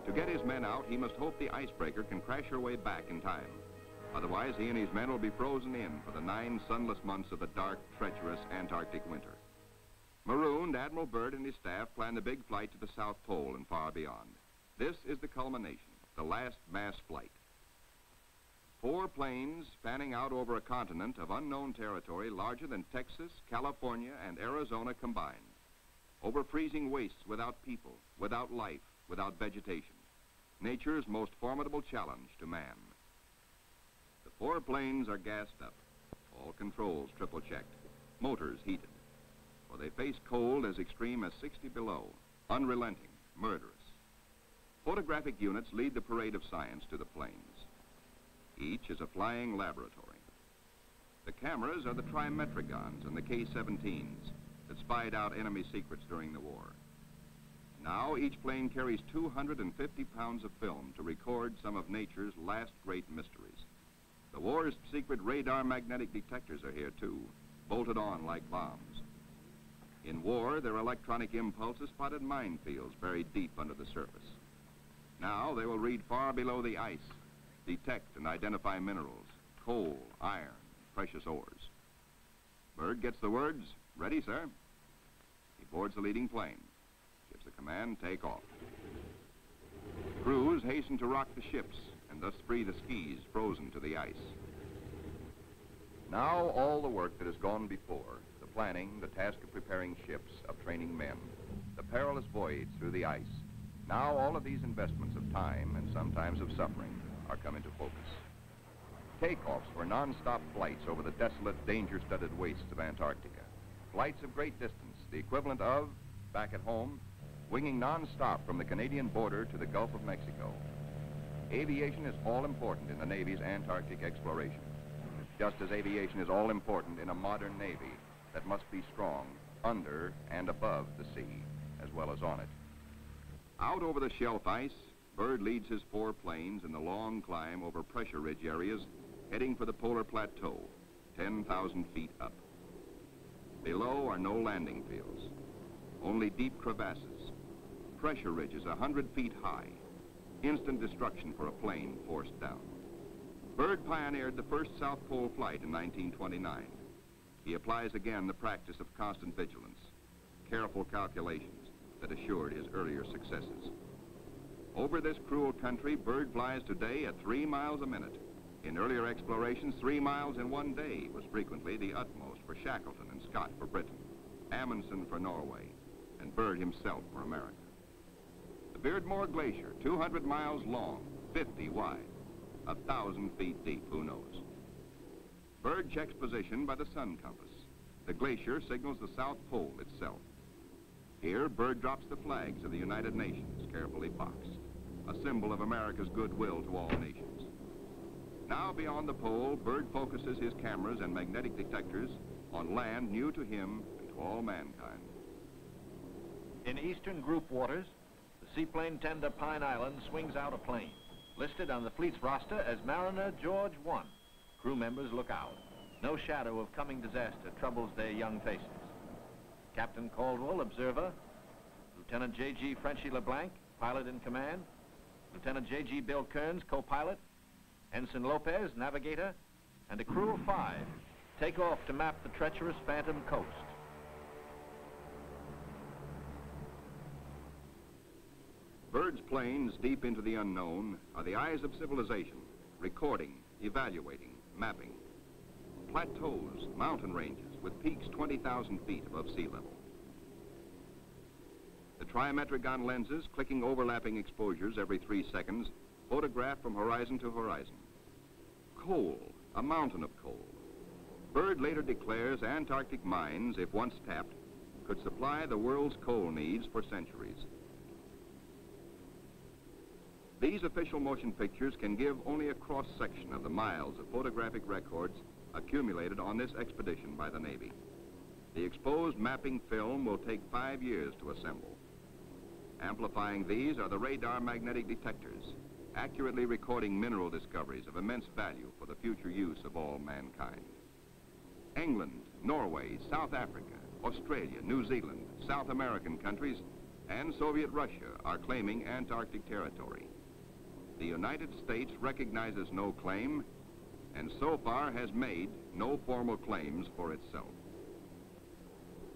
To get his men out, he must hope the icebreaker can crash her way back in time. Otherwise, he and his men will be frozen in for the 9 sunless months of the dark, treacherous Antarctic winter. Marooned, Admiral Byrd and his staff plan the big flight to the South Pole and far beyond. This is the culmination, the last mass flight. 4 planes spanning out over a continent of unknown territory larger than Texas, California, and Arizona combined. Over freezing wastes without people, without life, without vegetation. Nature's most formidable challenge to man. The 4 planes are gassed up, all controls triple checked, motors heated. For they face cold as extreme as 60 below, unrelenting, murderous. Photographic units lead the parade of science to the planes. Each is a flying laboratory. The cameras are the trimetricons and the K-17s that spied out enemy secrets during the war. Now each plane carries 250 pounds of film to record some of nature's last great mysteries. The war's secret radar magnetic detectors are here too, bolted on like bombs. In war, their electronic impulses spotted minefields buried deep under the surface. Now they will read far below the ice, detect and identify minerals, coal, iron, precious ores. Byrd gets the words, "Ready, sir." He boards the leading plane, gives the command, "Take off." Crews hasten to rock the ships and thus free the skis frozen to the ice. Now all the work that has gone before, the planning, the task of preparing ships, of training men, the perilous voyage through the ice, now all of these investments of time and sometimes of suffering are come into focus. Takeoffs were non-stop flights over the desolate, danger-studded wastes of Antarctica. Flights of great distance, the equivalent of, back at home, winging non-stop from the Canadian border to the Gulf of Mexico. Aviation is all important in the Navy's Antarctic exploration, just as aviation is all important in a modern Navy that must be strong under and above the sea, as well as on it. Out over the shelf ice, Byrd leads his 4 planes in the long climb over pressure ridge areas, heading for the polar plateau, 10,000 feet up. Below are no landing fields, only deep crevasses, pressure ridges 100 feet high, instant destruction for a plane forced down. Byrd pioneered the first South Pole flight in 1929. He applies again the practice of constant vigilance, careful calculations that assured his earlier successes. Over this cruel country, Byrd flies today at 3 miles a minute. In earlier explorations, 3 miles in one day was frequently the utmost for Shackleton and Scott for Britain, Amundsen for Norway, and Byrd himself for America. The Beardmore Glacier, 200 miles long, 50 wide, 1,000 feet deep, who knows? Byrd checks position by the sun compass. The glacier signals the South Pole itself. Here, Byrd drops the flags of the United Nations, carefully boxed, a symbol of America's goodwill to all nations. Now, beyond the pole, Byrd focuses his cameras and magnetic detectors on land new to him and to all mankind. In eastern group waters, the seaplane tender Pine Island swings out a plane, listed on the fleet's roster as Mariner George 1. Crew members look out. No shadow of coming disaster troubles their young faces. Captain Caldwell, observer. Lieutenant J.G. Frenchy LeBlanc, pilot in command. Lieutenant J.G. Bill Kearns, co-pilot. Ensign Lopez, navigator. And a crew of 5 take off to map the treacherous Phantom coast. Byrd's planes, deep into the unknown, are the eyes of civilization, recording, evaluating, mapping. Plateaus, mountain ranges, with peaks 20,000 feet above sea level. The trimetrigon lenses, clicking overlapping exposures every 3 seconds, photograph from horizon to horizon. Coal, a mountain of coal. Byrd later declares Antarctic mines, if once tapped, could supply the world's coal needs for centuries. These official motion pictures can give only a cross-section of the miles of photographic records accumulated on this expedition by the Navy. The exposed mapping film will take 5 years to assemble. Amplifying these are the radar magnetic detectors, accurately recording mineral discoveries of immense value for the future use of all mankind. England, Norway, South Africa, Australia, New Zealand, South American countries, and Soviet Russia are claiming Antarctic territory. The United States recognizes no claim, and so far has made no formal claims for itself.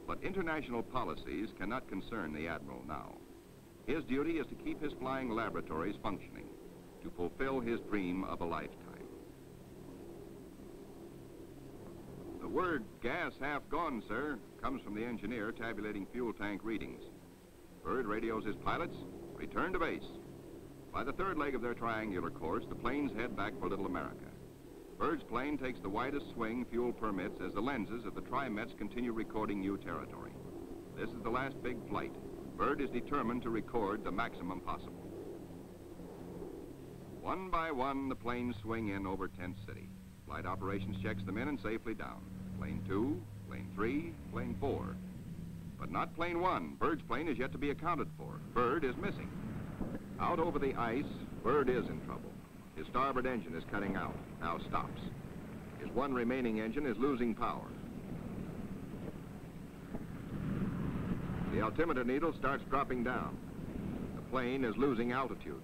But international policies cannot concern the Admiral now. His duty is to keep his flying laboratories functioning, to fulfill his dream of a lifetime. The word "gas half gone, sir," comes from the engineer tabulating fuel tank readings. Byrd radios his pilots, return to base. By the 3rd leg of their triangular course, the planes head back for Little America. Byrd's plane takes the widest swing fuel permits as the lenses of the trimets continue recording new territory. This is the last big flight. Byrd is determined to record the maximum possible. One by one, the planes swing in over Tent City. Flight operations checks them in and safely down. Plane 2, plane 3, plane 4. But not plane 1. Byrd's plane is yet to be accounted for. Byrd is missing. Out over the ice, Byrd is in trouble. His starboard engine is cutting out, now stops. His one remaining engine is losing power. The altimeter needle starts dropping down. The plane is losing altitude.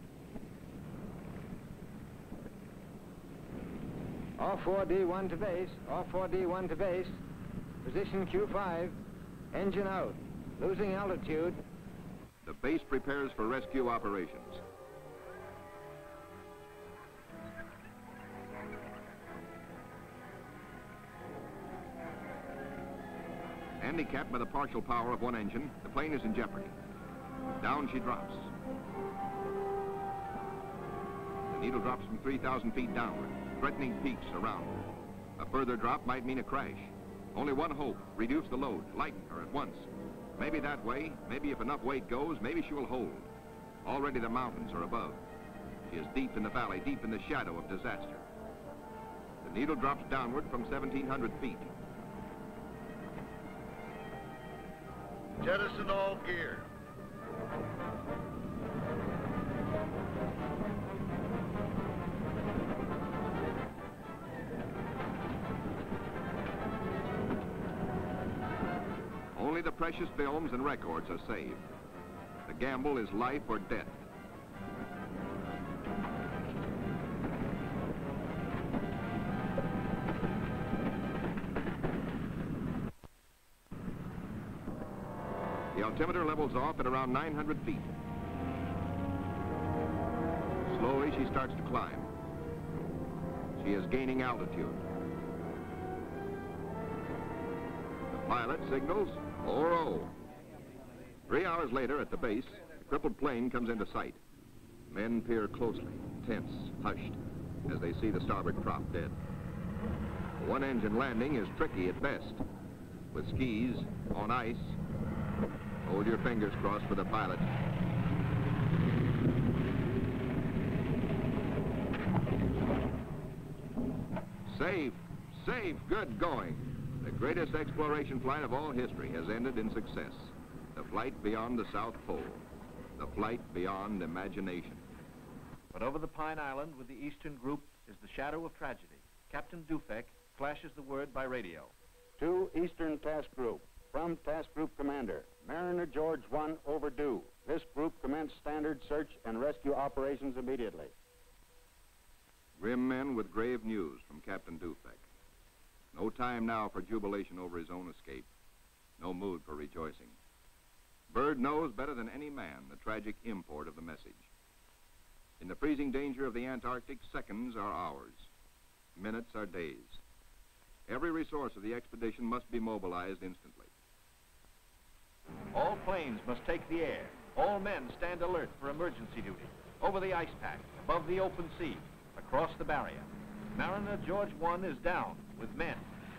All 4D1 to base, all 4D1 to base. Position Q5, engine out, losing altitude. The base prepares for rescue operations. Handicapped by the partial power of one engine, the plane is in jeopardy. Down she drops. The needle drops from 3,000 feet downward, threatening peaks around her. A further drop might mean a crash. Only one hope: reduce the load, lighten her at once. Maybe that way, maybe if enough weight goes, maybe she will hold. Already the mountains are above. She is deep in the valley, deep in the shadow of disaster. The needle drops downward from 1,700 feet. Jettison all gear. Only the precious films and records are saved. The gamble is life or death. The altimeter levels off at around 900 feet. Slowly she starts to climb. She is gaining altitude. The pilot signals 4-0. 3 hours later at the base, the crippled plane comes into sight. Men peer closely, tense, hushed, as they see the starboard prop dead. The one-engine landing is tricky at best. with skis, on ice. Hold your fingers crossed for the pilot. Safe, safe, good going. The greatest exploration flight of all history has ended in success. The flight beyond the South Pole. The flight beyond imagination. But over the Pine Island with the Eastern Group is the shadow of tragedy. Captain Dufek flashes the word by radio. To Eastern Task Group. From Task Group Commander, Mariner George 1 overdue. This group commenced standard search and rescue operations immediately. Grim men with grave news from Captain Dufek. No time now for jubilation over his own escape. No mood for rejoicing. Byrd knows better than any man the tragic import of the message. In the freezing danger of the Antarctic, seconds are hours. Minutes are days. Every resource of the expedition must be mobilized instantly. All planes must take the air. All men stand alert for emergency duty. Over the ice pack, above the open sea, across the barrier. Mariner George 1 is down with men.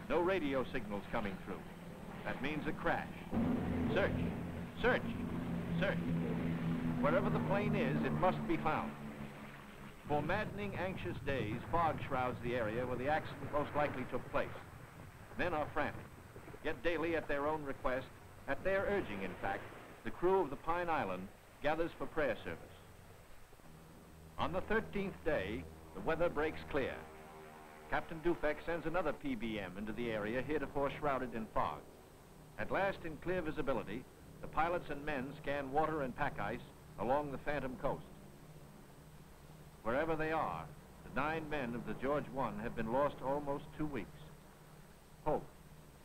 No radio signals coming through. That means a crash. Search, search, search. Wherever the plane is, it must be found. For maddening, anxious days, fog shrouds the area where the accident most likely took place. Men are frantic. Yet daily, at their own request, at their urging, in fact, the crew of the Pine Island gathers for prayer service. On the 13th day, the weather breaks clear. Captain Dufek sends another PBM into the area heretofore shrouded in fog. At last, in clear visibility, the pilots and men scan water and pack ice along the Phantom Coast. Wherever they are, the 9 men of the George 1 have been lost almost 2 weeks. Hope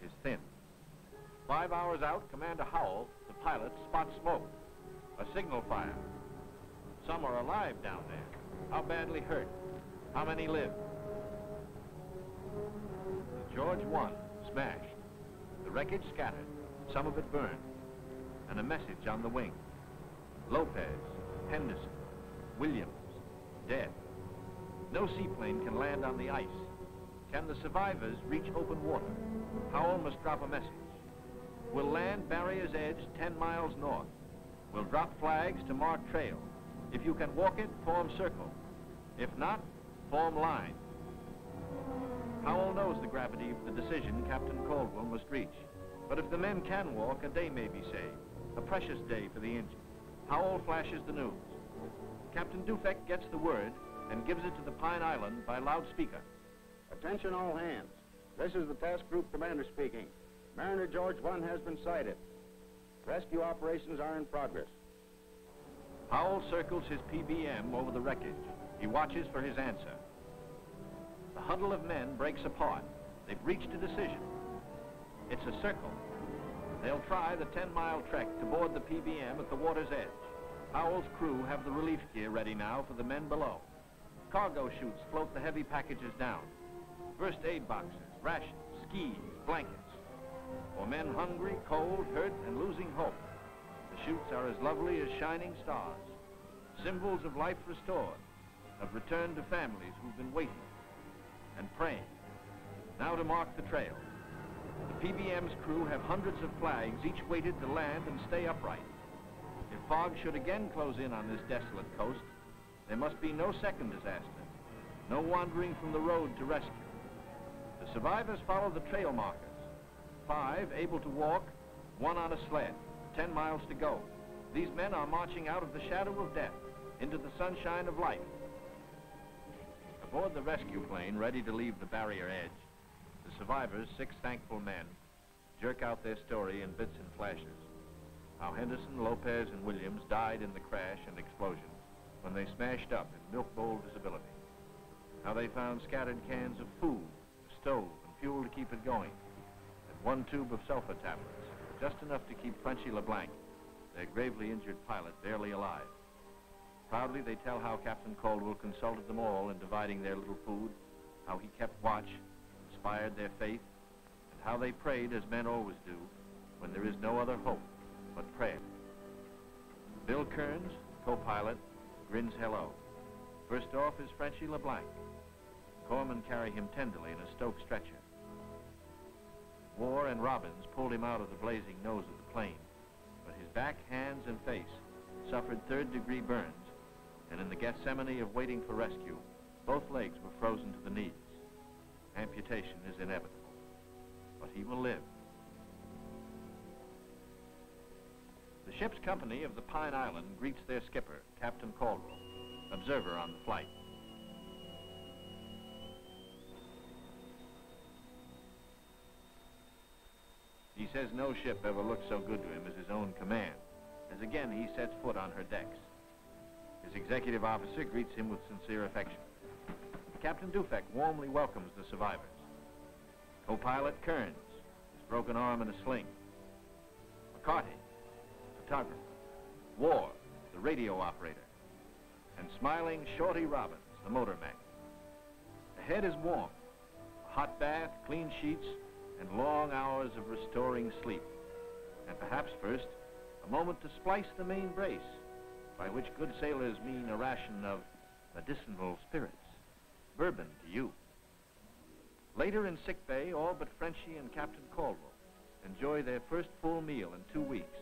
is thin. 5 hours out, Commander Howell, the pilot, spots smoke. A signal fire. Some are alive down there. How badly hurt? How many live? The George 1 smashed. The wreckage scattered, some of it burned. And a message on the wing. Lopez, Henderson, Williams, dead. No seaplane can land on the ice. Can the survivors reach open water? Howell must drop a message. We'll land Barrier's Edge 10 miles north. We'll drop flags to mark trail. If you can walk it, form circle. If not, form line. Howell knows the gravity of the decision Captain Caldwell must reach. But if the men can walk, a day may be saved. A precious day for the engine. Howell flashes the news. Captain Dufek gets the word and gives it to the Pine Island by loudspeaker. Attention all hands. This is the Task Group Commander speaking. Mariner George 1 has been sighted. Rescue operations are in progress. Howell circles his PBM over the wreckage. He watches for his answer. The huddle of men breaks apart. They've reached a decision. It's a circle. They'll try the 10-mile trek to board the PBM at the water's edge. Howell's crew have the relief gear ready now for the men below. Cargo chutes float the heavy packages down. First aid boxes, rations, skis, blankets. For men hungry, cold, hurt, and losing hope, the chutes are as lovely as shining stars. Symbols of life restored, of return to families who've been waiting and praying. Now to mark the trail. The PBM's crew have hundreds of flags, each weighted to land and stay upright. If fog should again close in on this desolate coast, there must be no second disaster, no wandering from the road to rescue. The survivors follow the trail markers. 5 able to walk, 1 on a sled, 10 miles to go. These men are marching out of the shadow of death into the sunshine of life. Aboard the rescue plane, ready to leave the barrier edge, the survivors, 6 thankful men, jerk out their story in bits and flashes. How Henderson, Lopez, and Williams died in the crash and explosion when they smashed up in milk bowl visibility. How they found scattered cans of food, a stove, and fuel to keep it going, and 1 tube of sulfur tablets, just enough to keep Frenchy LeBlanc, their gravely injured pilot, barely alive. Proudly, they tell how Captain Caldwell consulted them all in dividing their little food, how he kept watch, inspired their faith, and how they prayed as men always do when there is no other hope but prayer. Bill Kearns, co-pilot, grins hello. First off is Frenchy LeBlanc. Corpsmen carry him tenderly in a Stoke stretcher. War and Robbins pulled him out of the blazing nose of the plane, but his back, hands, and face suffered third-degree burns, and in the Gethsemane of waiting for rescue, both legs were frozen to the knees. Amputation is inevitable, but he will live. The ship's company of the Pine Island greets their skipper, Captain Caldwell, observer on the flight. He says no ship ever looked so good to him as his own command, as again he sets foot on her decks. His executive officer greets him with sincere affection. Captain Dufek warmly welcomes the survivors. Co-pilot Kearns, his broken arm in a sling. McCarty, photographer. War, the radio operator. And smiling Shorty Robbins, the motor mech. The head is warm. A hot bath, clean sheets, and long hours of restoring sleep. And perhaps first, a moment to splice the main brace, by which good sailors mean a ration of medicinal spirits. Bourbon to you. Later in sick bay, all but Frenchie and Captain Caldwell enjoy their first full meal in 2 weeks.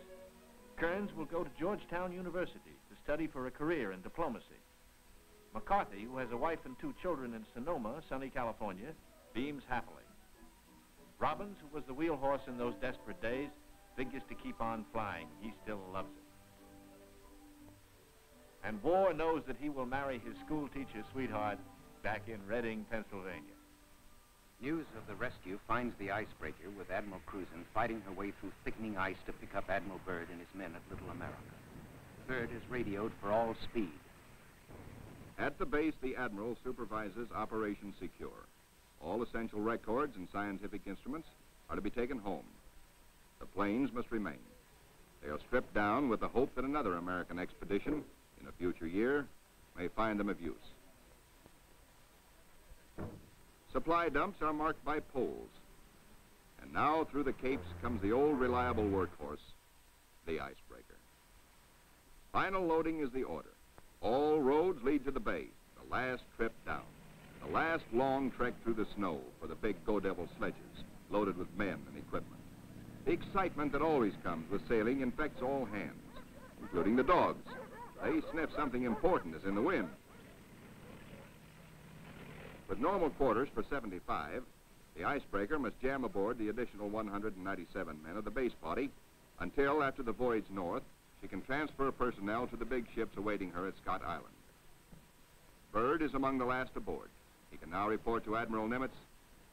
Kearns will go to Georgetown University to study for a career in diplomacy. McCarthy, who has a wife and 2 children in Sonoma, sunny California, beams happily. Robbins, who was the wheel horse in those desperate days, figures to keep on flying. He still loves it. And War knows that he will marry his school teacher sweetheart back in Reading, Pennsylvania. News of the rescue finds the icebreaker with Admiral Cruzen fighting her way through thickening ice to pick up Admiral Byrd and his men at Little America. Byrd is radioed for all speed. At the base, the Admiral supervises Operation Secure. All essential records and scientific instruments are to be taken home. The planes must remain. They are stripped down with the hope that another American expedition in a future year may find them of use. Supply dumps are marked by poles. And now through the capes comes the old reliable workhorse, the icebreaker. Final loading is the order. All roads lead to the bay, the last trip down. The last long trek through the snow for the big Go Devil sledges, loaded with men and equipment. The excitement that always comes with sailing infects all hands, including the dogs. They sniff something important is in the wind. With normal quarters for 75, the icebreaker must jam aboard the additional 197 men of the base body until, after the voyage north, she can transfer personnel to the big ships awaiting her at Scott Island. Byrd is among the last aboard. He can now report to Admiral Nimitz,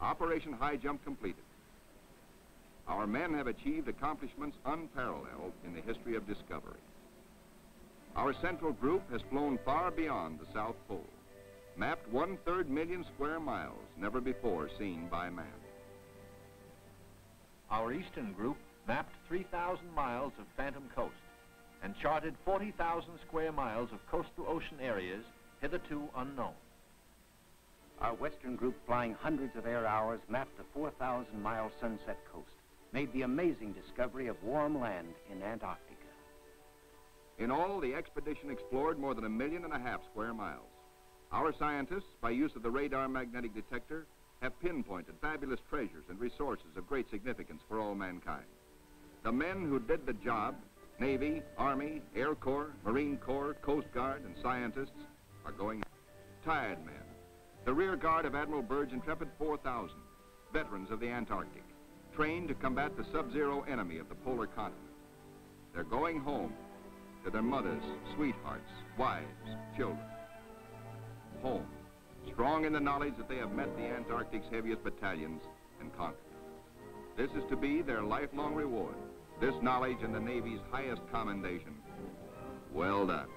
Operation High Jump completed. Our men have achieved accomplishments unparalleled in the history of discovery. Our central group has flown far beyond the South Pole, mapped 1/3 million square miles never before seen by man. Our eastern group mapped 3,000 miles of phantom coast and charted 40,000 square miles of coastal ocean areas hitherto unknown. Our western group, flying hundreds of air hours, mapped the 4,000-mile Sunset Coast, made the amazing discovery of warm land in Antarctica. In all, the expedition explored more than 1.5 million square miles. Our scientists, by use of the radar magnetic detector, have pinpointed fabulous treasures and resources of great significance for all mankind. The men who did the job, Navy, Army, Air Corps, Marine Corps, Coast Guard, and scientists, are going tired men. The rear guard of Admiral Byrd's intrepid 4,000, veterans of the Antarctic, trained to combat the sub-zero enemy of the polar continent. They're going home to their mothers, sweethearts, wives, children. Home, strong in the knowledge that they have met the Antarctic's heaviest battalions and conquered. This is to be their lifelong reward, this knowledge and the Navy's highest commendation. Well done.